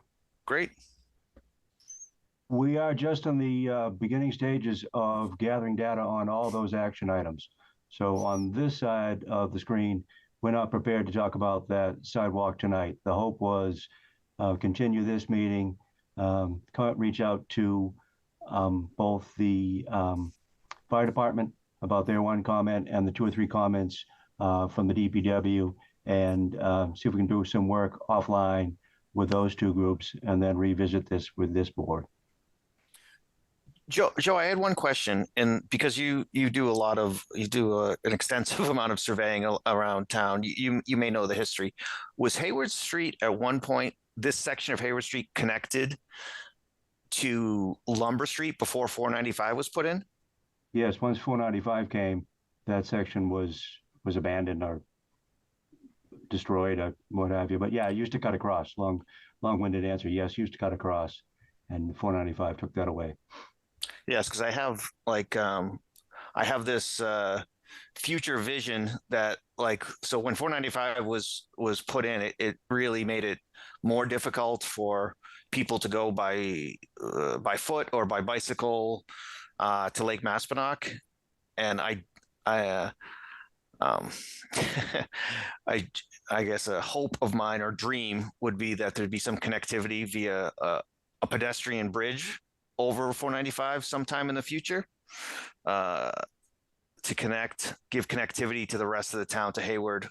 Great. We are just in the beginning stages of gathering data on all those action items. So on this side of the screen, we're not prepared to talk about that sidewalk tonight. The hope was continue this meeting, reach out to both the fire department about their one comment and the 2 or 3 comments from the DPW, and see if we can do some work offline with those 2 groups and then revisit this with this board. Joe, I had one question, and because you do an extensive amount of surveying around town, you may know the history. Was Hayward Street at one point, this section of Hayward Street, connected to Lumber Street before 495 was put in? Yes, once 495 came, that section was abandoned or destroyed or what have you. But yeah, it used to cut across. Long-winded answer. Yes, used to cut across, and 495 took that away. Yes, because I have this future vision that so when 495 was put in, it really made it more difficult for people to go by foot or by bicycle to Lake Maspinock, and I guess a hope of mine or dream would be that there'd be some connectivity via a pedestrian bridge over 495 sometime in the future to give connectivity to the rest of the town, to Hayward,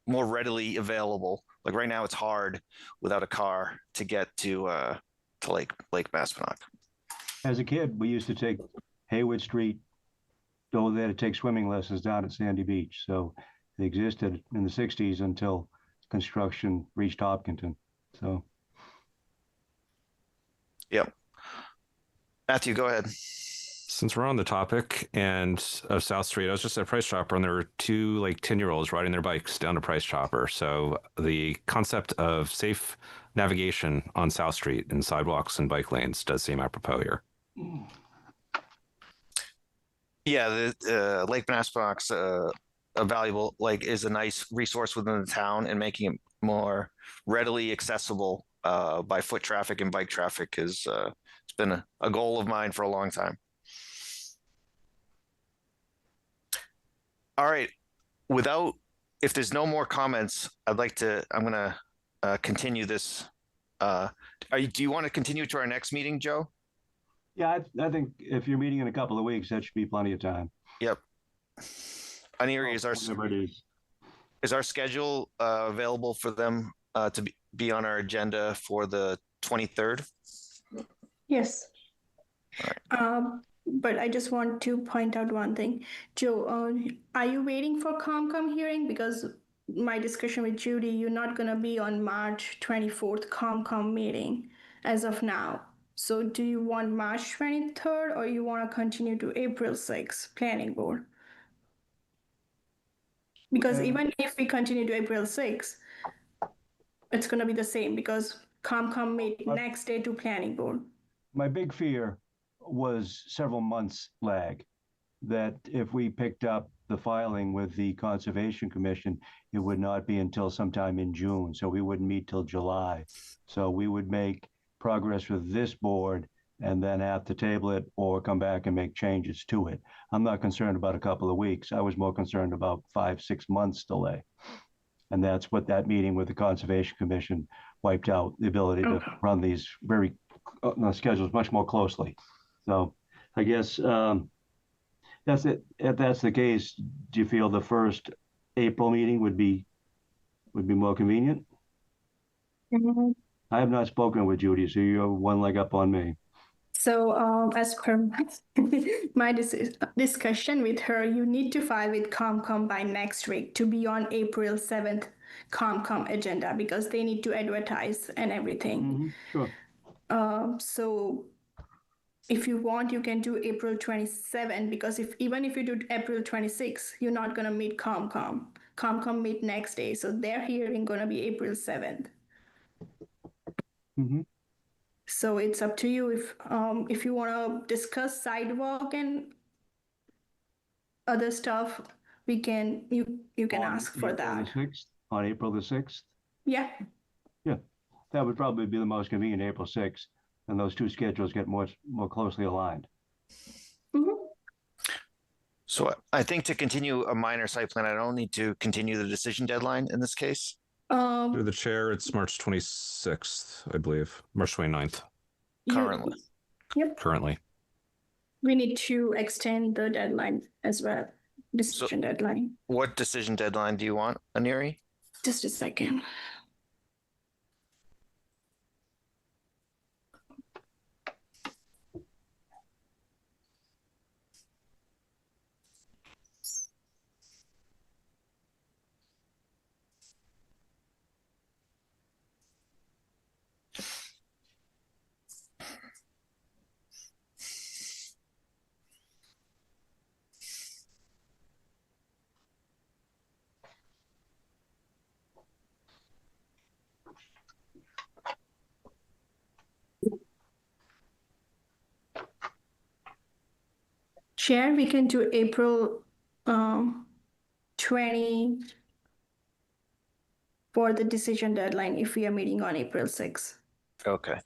more readily available. Like right now, it's hard without a car to get to Lake Maspinock. As a kid, we used to take Hayward Street, go there to take swimming lessons down at Sandy Beach. So they existed in the 60s until construction reached Hopkinton. So. Yep. Matthew, go ahead. Since we're on the topic and of South Street, I was just at Price Chopper and there were two 10-year-olds riding their bikes down to Price Chopper. So the concept of safe navigation on South Street and sidewalks and bike lanes does seem apropos here. Yeah, the Lake Maspinock's a valuable is a nice resource within the town, and making it more readily accessible by foot traffic and bike traffic is it's been a goal of mine for a long time. All right, if there's no more comments, I'm going to continue this. Do you want to continue to our next meeting, Joe? Yeah, I think if you're meeting in a couple of weeks, that should be plenty of time. Yep. Aniri, is our schedule available for them to be on our agenda for the 23rd? Yes. All right. But I just want to point out one thing. Joe, are you waiting for COMCOM hearing? Because my discussion with Judy, you're not going to be on March 24th COMCOM meeting as of now. So do you want March 23rd or you want to continue to April 6th planning board? Because even if we continue to April 6th, it's going to be the same because COMCOM meet next day to planning board. My big fear was several months lag, that if we picked up the filing with the Conservation Commission, it would not be until sometime in June. So we wouldn't meet till July. So we would make progress with this board and then have to table it or come back and make changes to it. I'm not concerned about a couple of weeks. I was more concerned about 5-6 months delay. And that's what that meeting with the Conservation Commission wiped out, the ability to run these schedules much more closely. So I guess that's it. If that's the case, do you feel the first April meeting would be more convenient? Mm-hmm. I have not spoken with Judy, so you're one leg up on me. So as per my discussion with her, you need to file with COMCOM by next week to be on April 7th COMCOM agenda because they need to advertise and everything. Mm-hmm. Sure. So if you want, you can do April 27 because even if you do April 26, you're not going to meet COMCOM. COMCOM meet next day. So their hearing going to be April 7th. Mm-hmm. So it's up to you if you want to discuss sidewalk and other stuff, you can ask for that. On April the 6th? Yeah. Yeah. That would probably be the most convenient, April 6th, and those two schedules get more closely aligned. Mm-hmm. So I think to continue a minor site plan, I don't need to continue the decision deadline in this case. Through the chair, it's March 26th, I believe. March 29th. Currently. Yep. Currently. We need to extend the deadline as well. Decision deadline. What decision deadline do you want, Aniri? Just a second. Chair, we can do April 20 for the decision deadline if we are meeting on April 6th. Okay.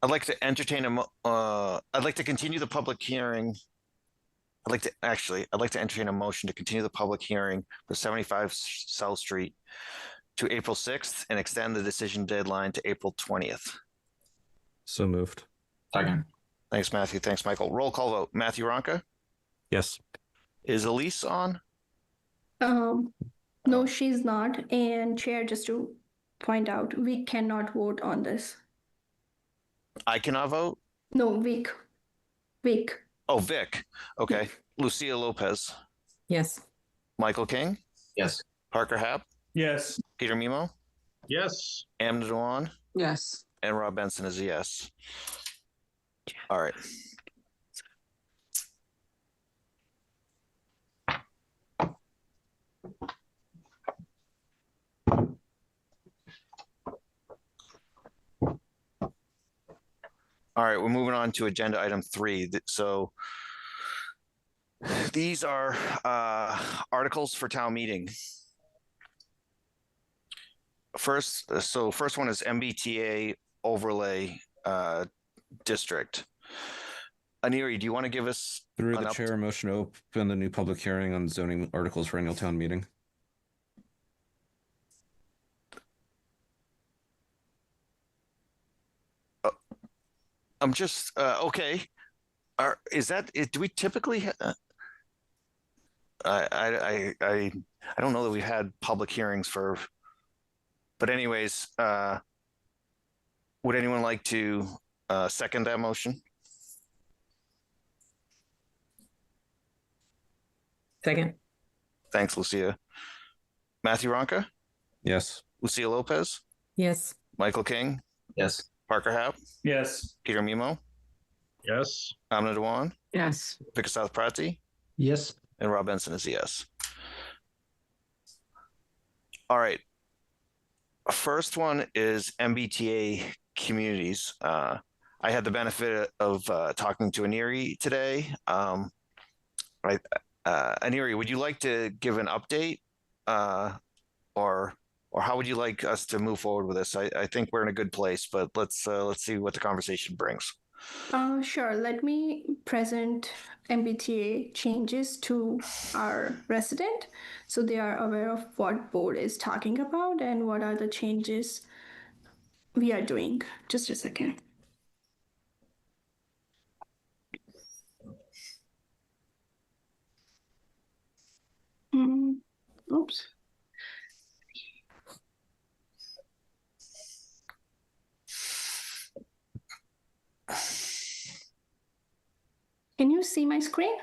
I'd like to entertain I'd like to continue the public hearing. I'd like to entertain a motion to continue the public hearing for 75 South Street to April 6th and extend the decision deadline to April 20th. So moved. Second. Thanks, Matthew. Thanks, Michael. Roll call vote. Matthew Ronka? Yes. Is Elise on? No, she's not. And Chair, just to point out, we cannot vote on this. I cannot vote? No, Vic. Oh, Vic. Okay. Lucia Lopez. Yes. Michael King? Yes. Parker Hap? Yes. Peter Mimo? Yes. Amna Dewan? Yes. And Rob Benson is a yes. All right. All right, we're moving on to agenda item 3. So these are articles for town meeting. First one is MBTA overlay district. Aniri, do you want to give us Through the chair, motion to open the new public hearing on zoning articles for annual town meeting. I'm just okay. Is that it? Do we typically? I don't know that we've had public hearings for. But anyways, would anyone like to second that motion? Second. Thanks, Lucia. Matthew Ronka? Yes. Lucia Lopez? Yes. Michael King? Yes. Parker Hap? Yes. Peter Mimo? Yes. Amna Dewan? Yes. Vicar South Prati? Yes. And Rob Benson is a yes. All right. First one is MBTA communities. I had the benefit of talking to Aniri today. Aniri, would you like to give an update, or how would you like us to move forward with this? I think we're in a good place, but let's see what the conversation brings. Sure. Let me present MBTA changes to our resident so they are aware of what board is talking about and what are the changes we are doing. Just a second. Oops. Can you see my screen?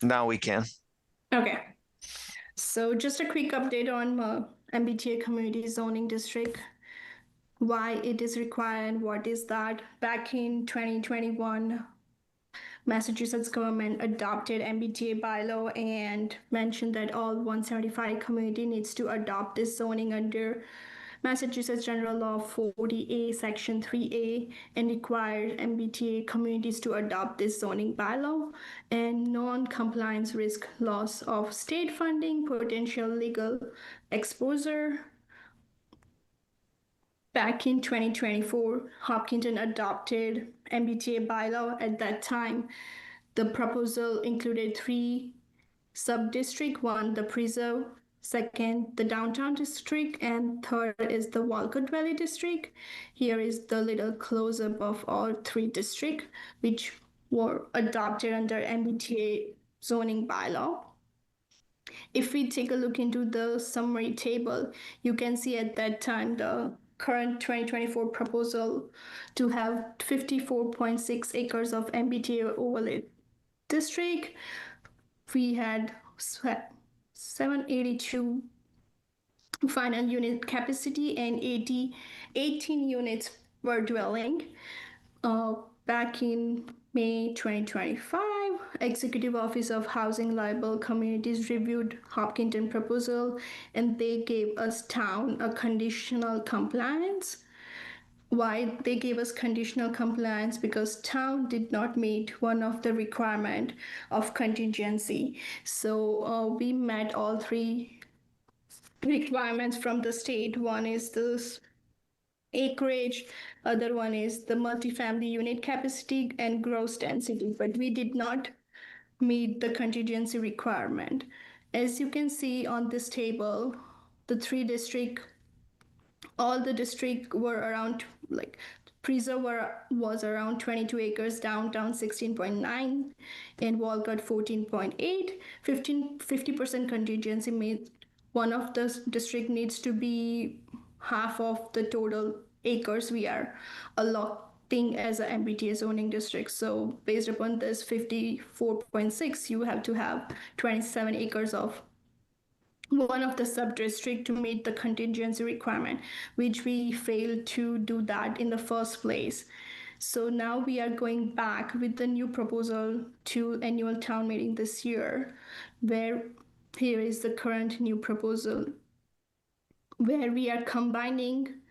Now we can. Okay. So just a quick update on MBTA Community Zoning District, why it is required, what is that. Back in 2021, Massachusetts government adopted MBTA bylaw and mentioned that all 175 community needs to adopt this zoning under Massachusetts General Law 40A, Section 3A, and required MBTA communities to adopt this zoning bylaw, and non-compliance risk loss of state funding, potential legal exposure. Back in 2024, Hopkinton adopted MBTA bylaw. At that time, the proposal included 3 sub-districts: 1, the preserve; 2nd, the downtown district; and 3rd is the Walcott Valley district. Here is the little close-up of all 3 districts, which were adopted under MBTA zoning bylaw. If we take a look into the summary table, you can see at that time the current 2024 proposal to have 54.6 acres of MBTA overlay district. We had 782 final unit capacity and 18 units per dwelling. Back in May 2025, Executive Office of Housing Liable Communities reviewed Hopkinton proposal, and they gave us town a conditional compliance. why they gave us conditional compliance, because town did not meet one of the requirement of contingency. So we met all three requirements from the state. One is this acreage, other one is the multifamily unit capacity and gross density, but we did not meet the contingency requirement. As you can see on this table, the three district, all the district were around, like Preserve was around 22 acres, downtown 16.9, and Walcott 14.8. 50% contingency means one of the district needs to be half of the total acres we are allotting as a MBTA zoning district. So based upon this 54.6, you have to have 27 acres of one of the sub-district to meet the contingency requirement, which we failed to do that in the first place. So now we are going back with the new proposal to annual town meeting this year, where here is the current new proposal, where we are combining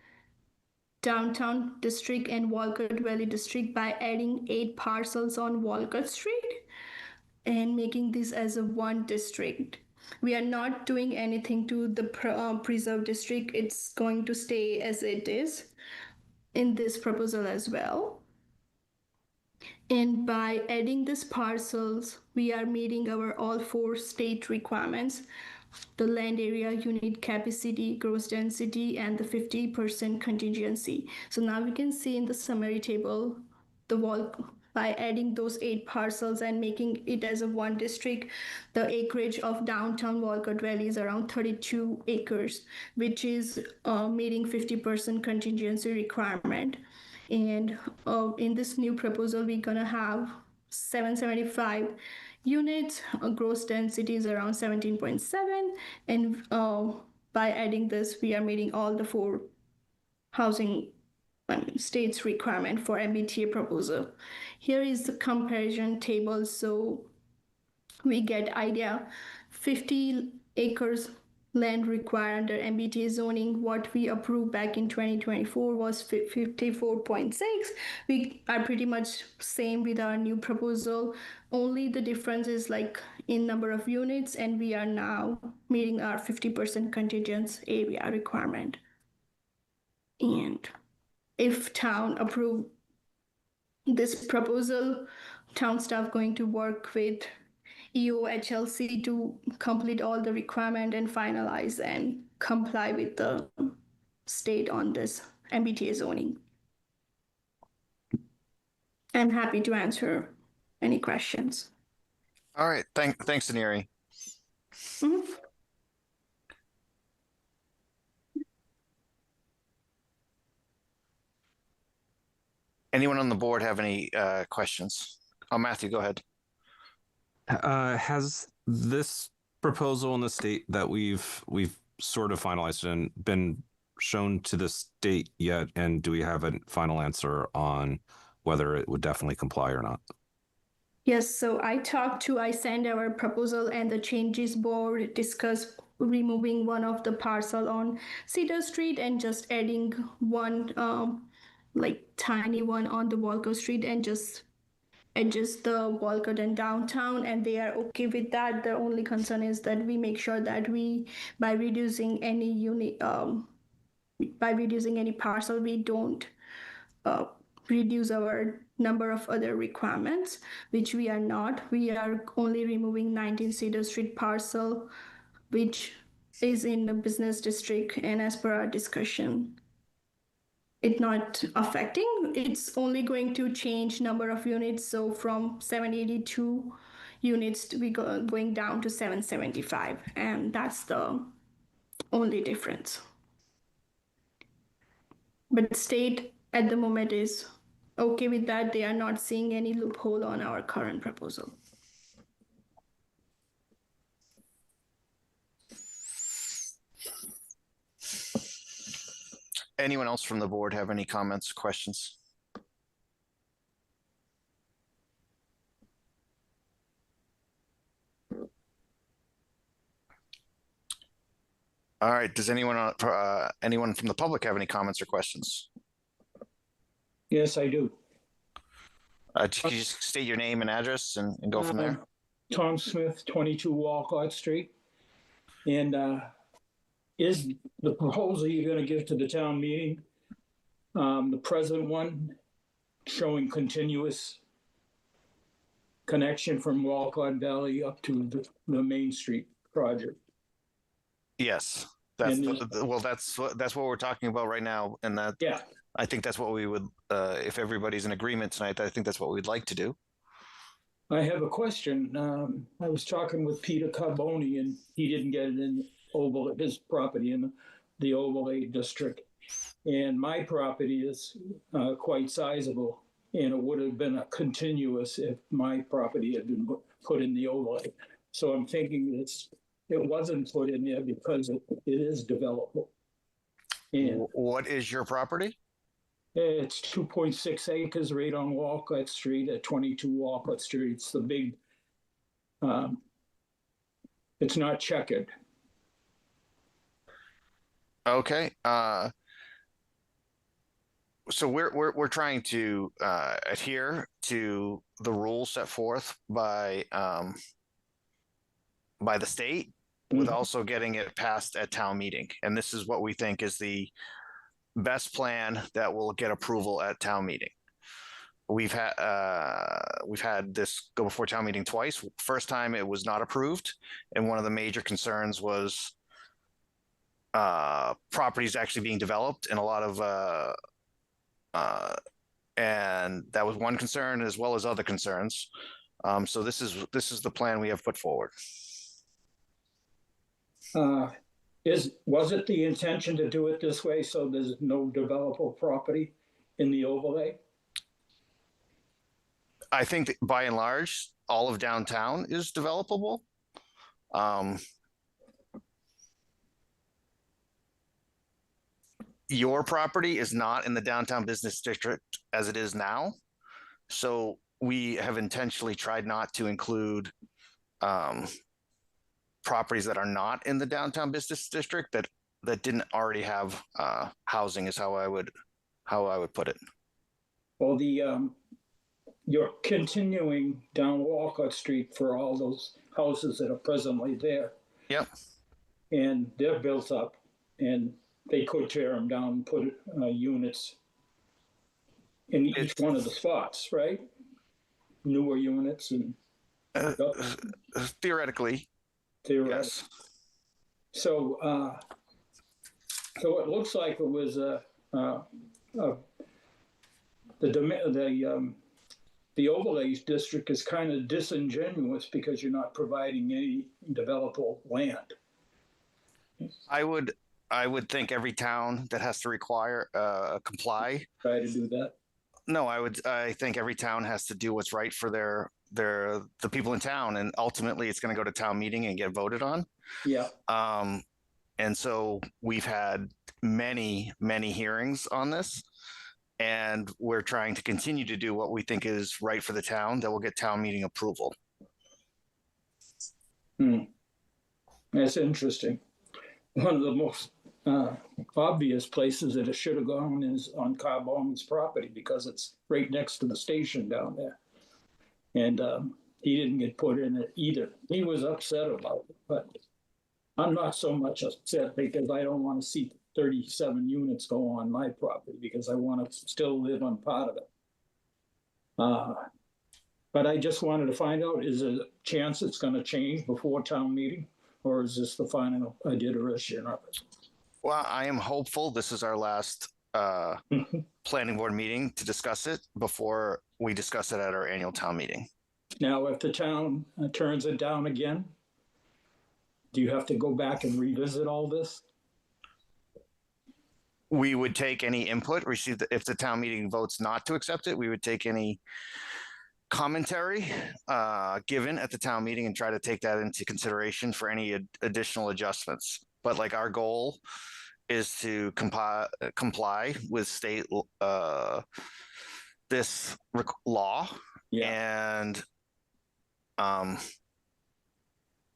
downtown district and Walcott Valley district by adding 8 parcels on Walcott Street and making this as a one district. We are not doing anything to the Preserve district. It's going to stay as it is in this proposal as well. And by adding these parcels, we are meeting our all 4 state requirements: the land area, unit capacity, gross density, and the 50% contingency. So now we can see in the summary table, by adding those 8 parcels and making it as a one district, the acreage of downtown Walcott Valley is around 32 acres, which is meeting 50% contingency requirement. And in this new proposal, we're gonna have 775 units, gross density is around 17.7, and by adding this, we are meeting all the 4 housing states requirement for MBTA proposal. Here is the comparison table, so we get idea. 50 acres land required under MBTA zoning. What we approved back in 2024 was 54.6. We are pretty much same with our new proposal. Only the difference is like in number of units, and we are now meeting our 50% contingent area requirement. And if town approve this proposal, town staff going to work with EOHLC to complete all the requirement and finalize and comply with the state on this MBTA zoning. I'm happy to answer any questions. All right, thanks, Aneri. Mhm. Anyone on the board have any questions? Oh, Matthew, go ahead. Has this proposal in the state that we've sort of finalized and been shown to the state yet? And do we have a final answer on whether it would definitely comply or not? Yes, so I sent our proposal, and the changes board discussed removing one of the parcel on Cedar Street and just adding one like tiny one on the Walcott Street, and just adjust the Walcott and downtown, and they are okay with that. The only concern is that we make sure that we, by reducing any unit, by reducing any parcel, we don't reduce our number of other requirements, which we are not. We are only removing 19 Cedar Street parcel, which is in the business district, and as per our discussion, it's not affecting. It's only going to change number of units. So from 782 units, we going down to 775, and that's the only difference. But state at the moment is okay with that. They are not seeing any loophole on our current proposal. Anyone else from the board have any comments, questions? All right, does anyone from the public have any comments or questions? Yes, I do. Could you just state your name and address and go from there? Tom Smith, 22 Walcott Street. And is the proposal you're going to give to the town meeting, the present one, showing continuous connection from Walcott Valley up to the Main Street project? Yes. That's And that's what we're talking about right now, and that yeah, I think that's what we would, if everybody's in agreement tonight, I think that's what we'd like to do. I have a question. I was talking with Peter Carboni, and he didn't get it in his property in the overlay district. And my property is quite sizable, and it would have been a continuous if my property had been put in the overlay. So I'm thinking it wasn't put in there because it is developable. And What is your property? it's 2.6 acres right on Walcott Street at 22 Walcott Street. It's the big, it's not checkered. Okay. So we're trying to adhere to the rules set forth by the state, with also getting it passed at town meeting. And this is what we think is the best plan that will get approval at town meeting. We've had this go before town meeting twice. First time it was not approved, and one of the major concerns was properties actually being developed, and a lot of and that was one concern as well as other concerns. So this is the plan we have put forward. Was it the intention to do it this way so there's no developable property in the overlay? I think that by and large, all of downtown is developable. Your property is not in the downtown business district as it is now. So we have intentionally tried not to include properties that are not in the downtown business district that didn't already have housing, is how I would put it. Well, you're continuing down Walcott Street for all those houses that are presently there. Yep. And they're built up, and they could tear them down and put units in each one of the spots, right? Newer units and theoretically. Yes. So, so it looks like it was the overlays district is kind of disingenuous because you're not providing any developable land. I would think every town that has to require comply. Try to do that. No, I think every town has to do what's right for the people in town, and ultimately it's going to go to town meeting and get voted on. Yeah. And so we've had many hearings on this, and we're trying to continue to do what we think is right for the town that will get town meeting approval. That's interesting. One of the most obvious places that it should have gone is on Carboni's property because it's right next to the station down there. And he didn't get put in it either. He was upset about it, but I'm not so much upset because I don't want to see 37 units go on my property because I want to still live on part of it. But I just wanted to find out, is there a chance it's going to change before town meeting, or is this the final iteration of it? Well, I am hopeful this is our last planning board meeting to discuss it before we discuss it at our annual town meeting. Now, if the town turns it down again, do you have to go back and revisit all this? We would take any input received. If the town meeting votes not to accept it, we would take any commentary given at the town meeting and try to take that into consideration for any additional adjustments. But like our goal is to comply with state this law, and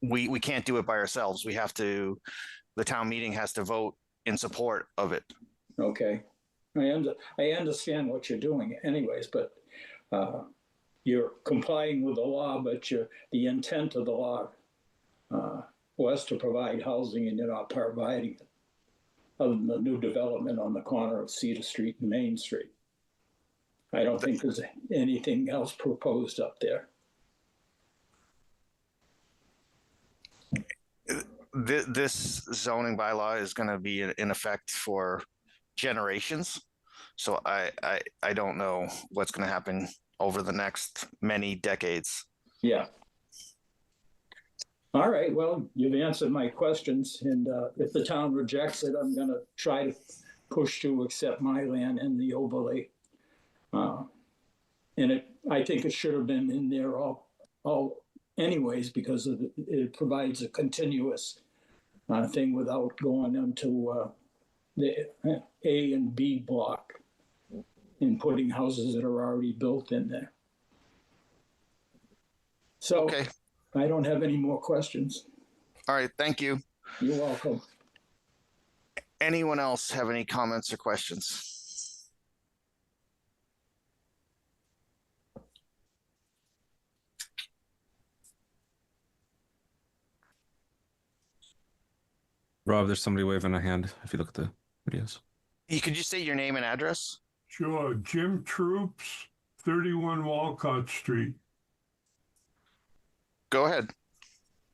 we can't do it by ourselves. We have to. The town meeting has to vote in support of it. Okay. I understand what you're doing anyways, but you're complying with the law, but the intent of the law was to provide housing, and you're not providing it, other than the new development on the corner of Cedar Street and Main Street. I don't think there's anything else proposed up there. This zoning bylaw is going to be in effect for generations. So I don't know what's going to happen over the next many decades. Yeah. All right, well, you've answered my questions, and if the town rejects it, I'm going to try to push to accept my land and the overlay. And I think it should have been in there all anyways, because it provides a continuous thing without going into the A and B block and putting houses that are already built in there. So Okay. I don't have any more questions. All right. Thank you. You're welcome. Anyone else have any comments or questions? Rob, there's somebody waving a hand if you look at the videos. Could you say your name and address? Sure. Jim Troops, 31 Walcott Street. Go ahead.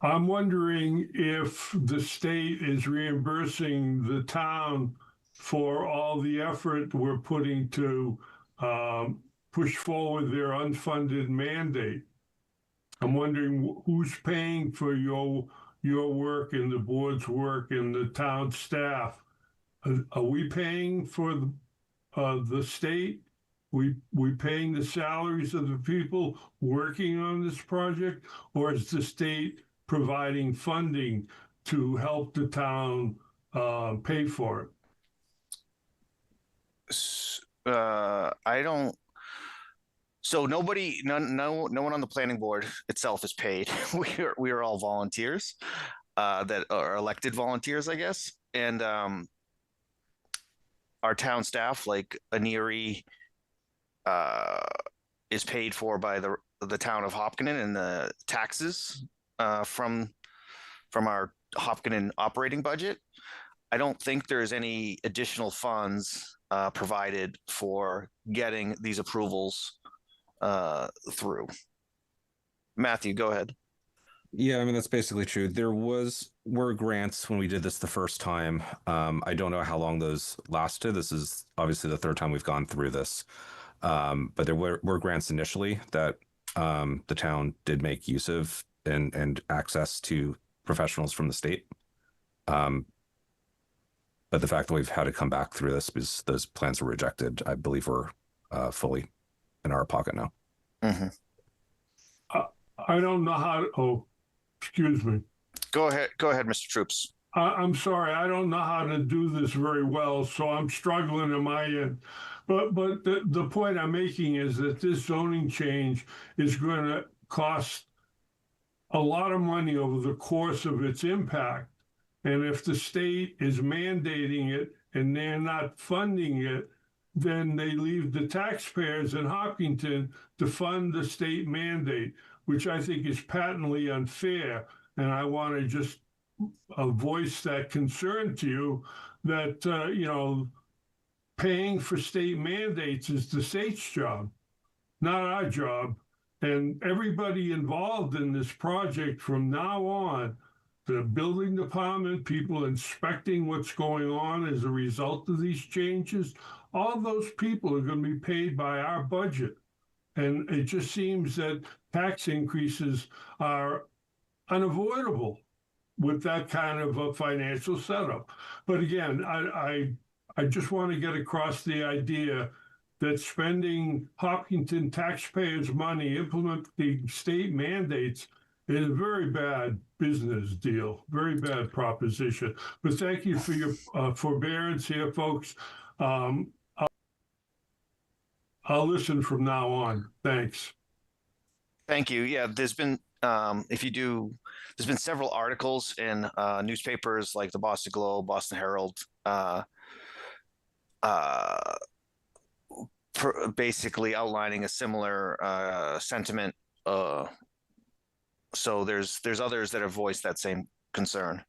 I'm wondering if the state is reimbursing the town for all the effort we're putting to push forward their unfunded mandate. I'm wondering who's paying for your work and the board's work and the town staff. Are we paying for the state? We paying the salaries of the people working on this project, or is the state providing funding to help the town pay for it? I don't. So no one on the planning board itself is paid. We are all volunteers that are elected volunteers, I guess. And our town staff, like Aneri, is paid for by the town of Hopkinton and the taxes from our Hopkinton operating budget. I don't think there's any additional funds provided for getting these approvals through. Matthew, go ahead. Yeah, I mean, that's basically true. There were grants when we did this the first time. I don't know how long those lasted. This is obviously the third time we've gone through this. But there were grants initially that the town did make use of and access to professionals from the state. But the fact that we've had to come back through this because those plans were rejected, I believe we're fully in our pocket now. Mm-hmm. I don't know how to, oh, excuse me. Go ahead, Mr. Troops. I'm sorry, I don't know how to do this very well, so I'm struggling on my end. But the point I'm making is that this zoning change is going to cost a lot of money over the course of its impact. And if the state is mandating it and they're not funding it, then they leave the taxpayers in Hopkinton to fund the state mandate, which I think is patently unfair. And I want to just voice that concern to you that, paying for state mandates is the state's job, not our job. And everybody involved in this project from now on, the building department, people inspecting what's going on as a result of these changes, all those people are going to be paid by our budget. And it just seems that tax increases are unavoidable with that kind of a financial setup. But again, I just want to get across the idea that spending Hopkinton taxpayers' money implementing state mandates is a very bad business deal, very bad proposition. But thank you for your forbearance here, folks. I'll listen from now on. Thanks. Thank you. Yeah, there's been there's been several articles in newspapers like the Boston Globe, Boston Herald, basically outlining a similar sentiment. So there's others that have voiced that same concern.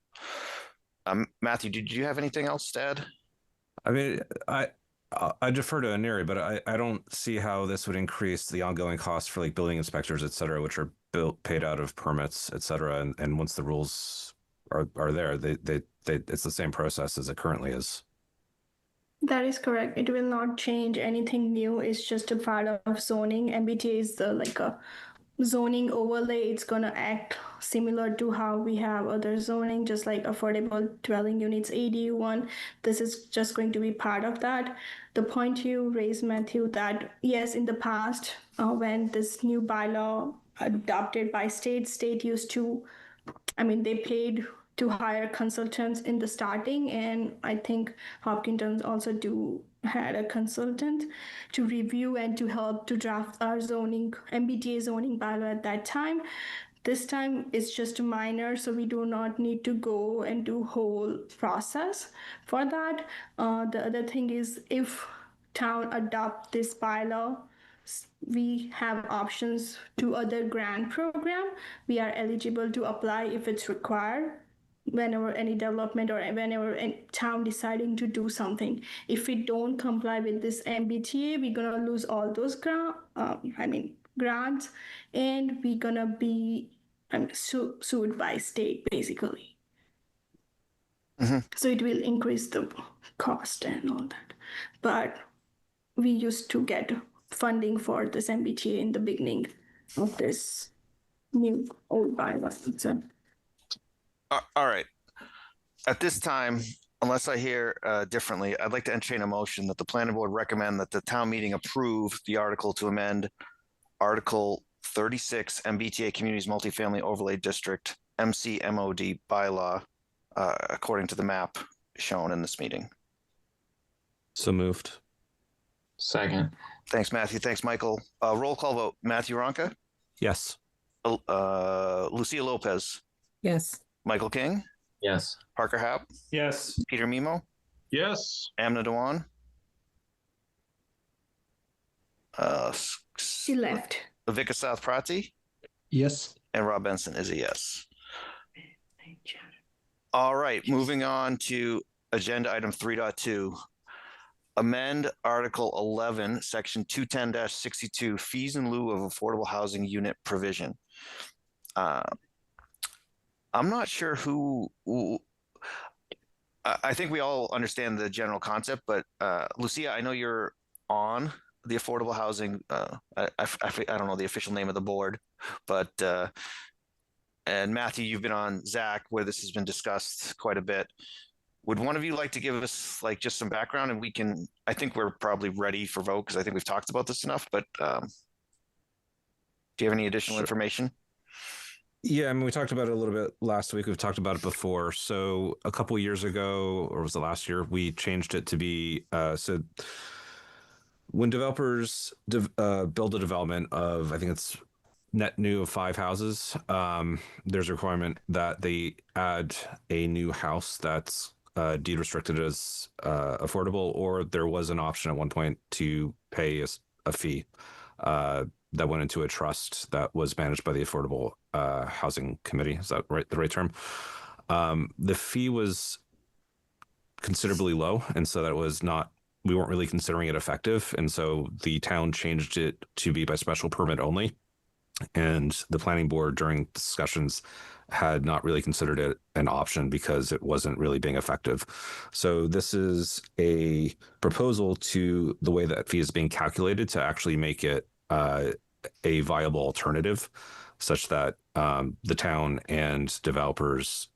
Matthew, did you have anything else to add? I mean, I defer to Aneri, but I don't see how this would increase the ongoing costs for like building inspectors, et cetera, which are paid out of permits, et cetera. And once the rules are there, they it's the same process as it currently is. That is correct. It will not change anything new. It's just a part of zoning. MBTA is like a zoning overlay. It's gonna act similar to how we have other zoning, just like affordable dwelling units, ADU1. This is just going to be part of that. The point you raised, Matthew, that yes, in the past, when this new bylaw adopted by state used to, they paid to hire consultants in the starting, and I think Hopkinton also had a consultant to review and to help to draft our MBTA zoning bylaw at that time. This time it's just a minor, so we do not need to go and do whole process for that. The other thing is, if town adopt this bylaw, we have options to other grant program. We are eligible to apply if it's required whenever any development or whenever a town deciding to do something. If we don't comply with this MBTA, we're gonna lose all those grants, and we're gonna be sued by state basically. So it will increase the cost and all that. But we used to get funding for this MBTA in the beginning of this new old bylaw. So. All right. At this time, unless I hear differently, I'd like to entertain a motion that the planning board recommend that the town meeting approve the article to amend Article 36 MBTA Communities Multifamily Overlay District MCMOD bylaw according to the map shown in this meeting. So moved. Second. Thanks, Matthew. Thanks, Michael. Roll call vote. Matthew Ronca? Yes. Lucia Lopez? Yes. Michael King? Yes. Parker Happ? Yes. Peter Mimo? Yes. Amna Dewan? She left. Vika South Prati? Yes. And Rob Benson is a yes. All right, moving on to agenda item 3.2. Amend Article 11, Section 210-62, fees in lieu of affordable housing unit provision. I'm not sure who I think we all understand the general concept, but Lucia, I know you're on the affordable housing. I don't know the official name of the board, but and Matthew, you've been on Zach, where this has been discussed quite a bit. Would one of you like to give us like just some background, and I think we're probably ready for vote because I think we've talked about this enough, but do you have any additional information? Yeah, we talked about it a little bit last week. We've talked about it before. So a couple of years ago, or was it last year, we changed it to be so when developers build a development of, I think it's net new of 5 houses, there's a requirement that they add a new house that's deed restricted as affordable, or there was an option at one point to pay a fee that went into a trust that was managed by the Affordable Housing Committee. Is that right? The right term? The fee was considerably low, and so that was not. We weren't really considering it effective, and so the town changed it to be by special permit only. And the planning board during discussions had not really considered it an option because it wasn't really being effective. So this is a proposal to the way that fee is being calculated to actually make it a viable alternative, such that the town and developers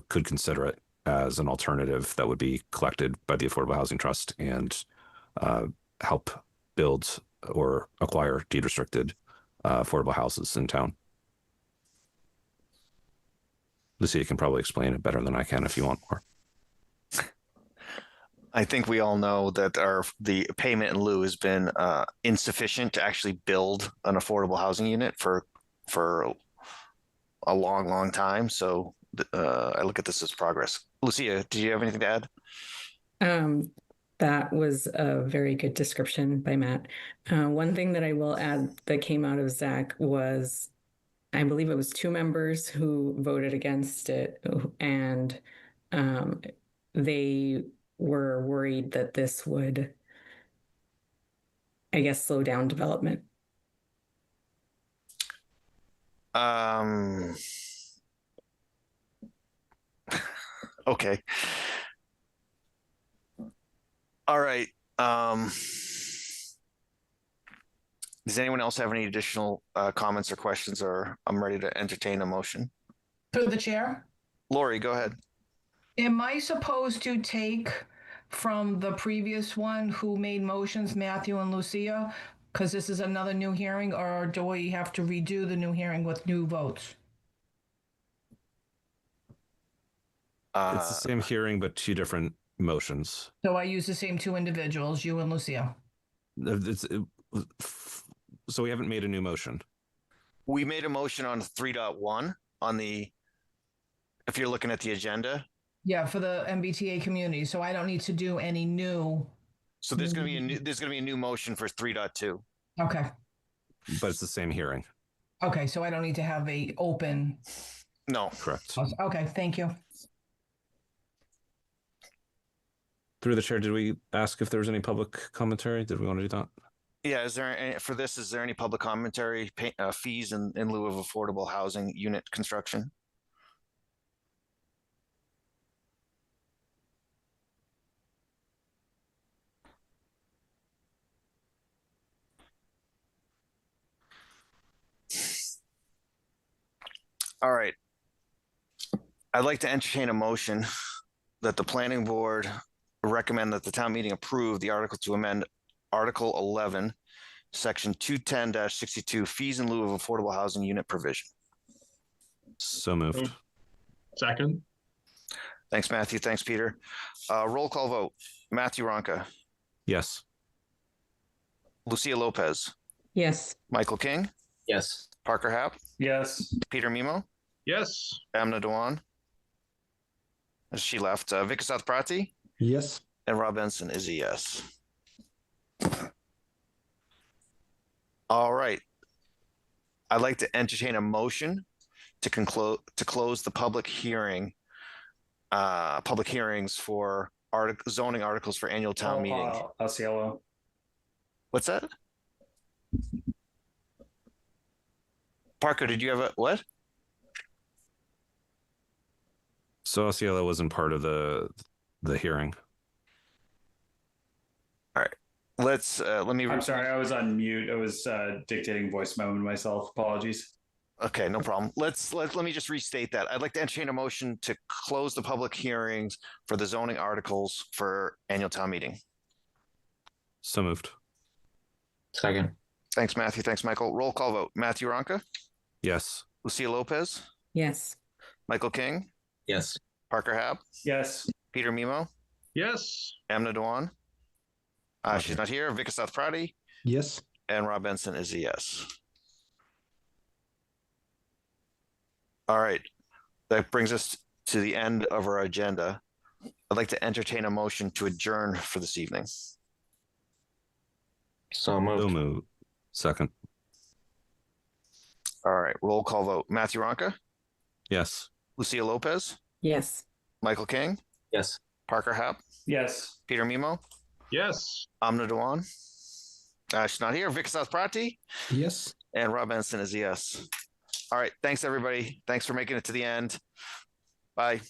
could consider it as an alternative that would be collected by the Affordable Housing Trust and help build or acquire deed restricted affordable houses in town. Lucia can probably explain it better than I can if you want more. I think we all know that the payment in lieu has been insufficient to actually build an affordable housing unit for a long time. So I look at this as progress. Lucia, do you have anything to add? That was a very good description by Matt. One thing that I will add that came out of Zach was, I believe it was 2 members who voted against it, and they were worried that this would, I guess, slow down development. Okay. All right. Does anyone else have any additional comments or questions, or I'm ready to entertain a motion? Through the chair, Lori, go ahead. am I supposed to take from the previous one who made motions, Matthew and Lucia? Because this is another new hearing, or do we have to redo the new hearing with new votes? It's the same hearing, but 2 different motions. So I use the same 2 individuals, you and Lucia. So we haven't made a new motion. We made a motion on 3.1 on the, if you're looking at the agenda. Yeah, for the MBTA community. So I don't need to do any new. So there's going to be a new motion for 3.2. Okay. But it's the same hearing. Okay, so I don't need to have a open. No. Correct. Okay, thank you. Through the chair, did we ask if there was any public commentary? Did we want to do that? Yeah, is there any, for this, is there any public commentary, fees in lieu of affordable housing unit construction? All right. I'd like to entertain a motion that the planning board recommend that the town meeting approve the article to amend Article 11, Section 210-62, fees in lieu of affordable housing unit provision. So moved. Second. Thanks, Matthew. Thanks, Peter. Roll call vote. Matthew Ronca. Yes. Lucia Lopez. Yes. Michael King. Yes. Parker Happ. Yes. Peter Mimo. Yes. Amna Dewan. She left. Vikasath Prati. Yes. And Rob Benson is a yes. All right. I'd like to entertain a motion to close the public hearing, public hearings for zoning articles for annual town meeting. Osceola. What's that? Parker, did you have a what? So Osceola wasn't part of the hearing. All right. Let me. I'm sorry, I was on mute. I was dictating voice memo to myself. Apologies. Okay, no problem. Let me just restate that. I'd like to entertain a motion to close the public hearings for the zoning articles for annual town meeting. So moved. Second. Thanks, Matthew. Thanks, Michael. Roll call vote. Matthew Ronca. Yes. Lucia Lopez. Yes. Michael King. Yes. Parker Happ. Yes. Peter Mimo. Yes. Amna Dewan. She's not here. Vikasath Prati. Yes. And Rob Benson is a yes. All right. That brings us to the end of our agenda. I'd like to entertain a motion to adjourn for this evening. So moved. So moved. Second. All right. Roll call vote. Matthew Ronca. Yes. Lucia Lopez. Yes. Michael King. Yes. Parker Happ. Yes. Peter Mimo. Yes. Amna Dewan. She's not here. Vikasath Prati. Yes. And Rob Benson is a yes. All right. Thanks, everybody. Thanks for making it to the end. Bye.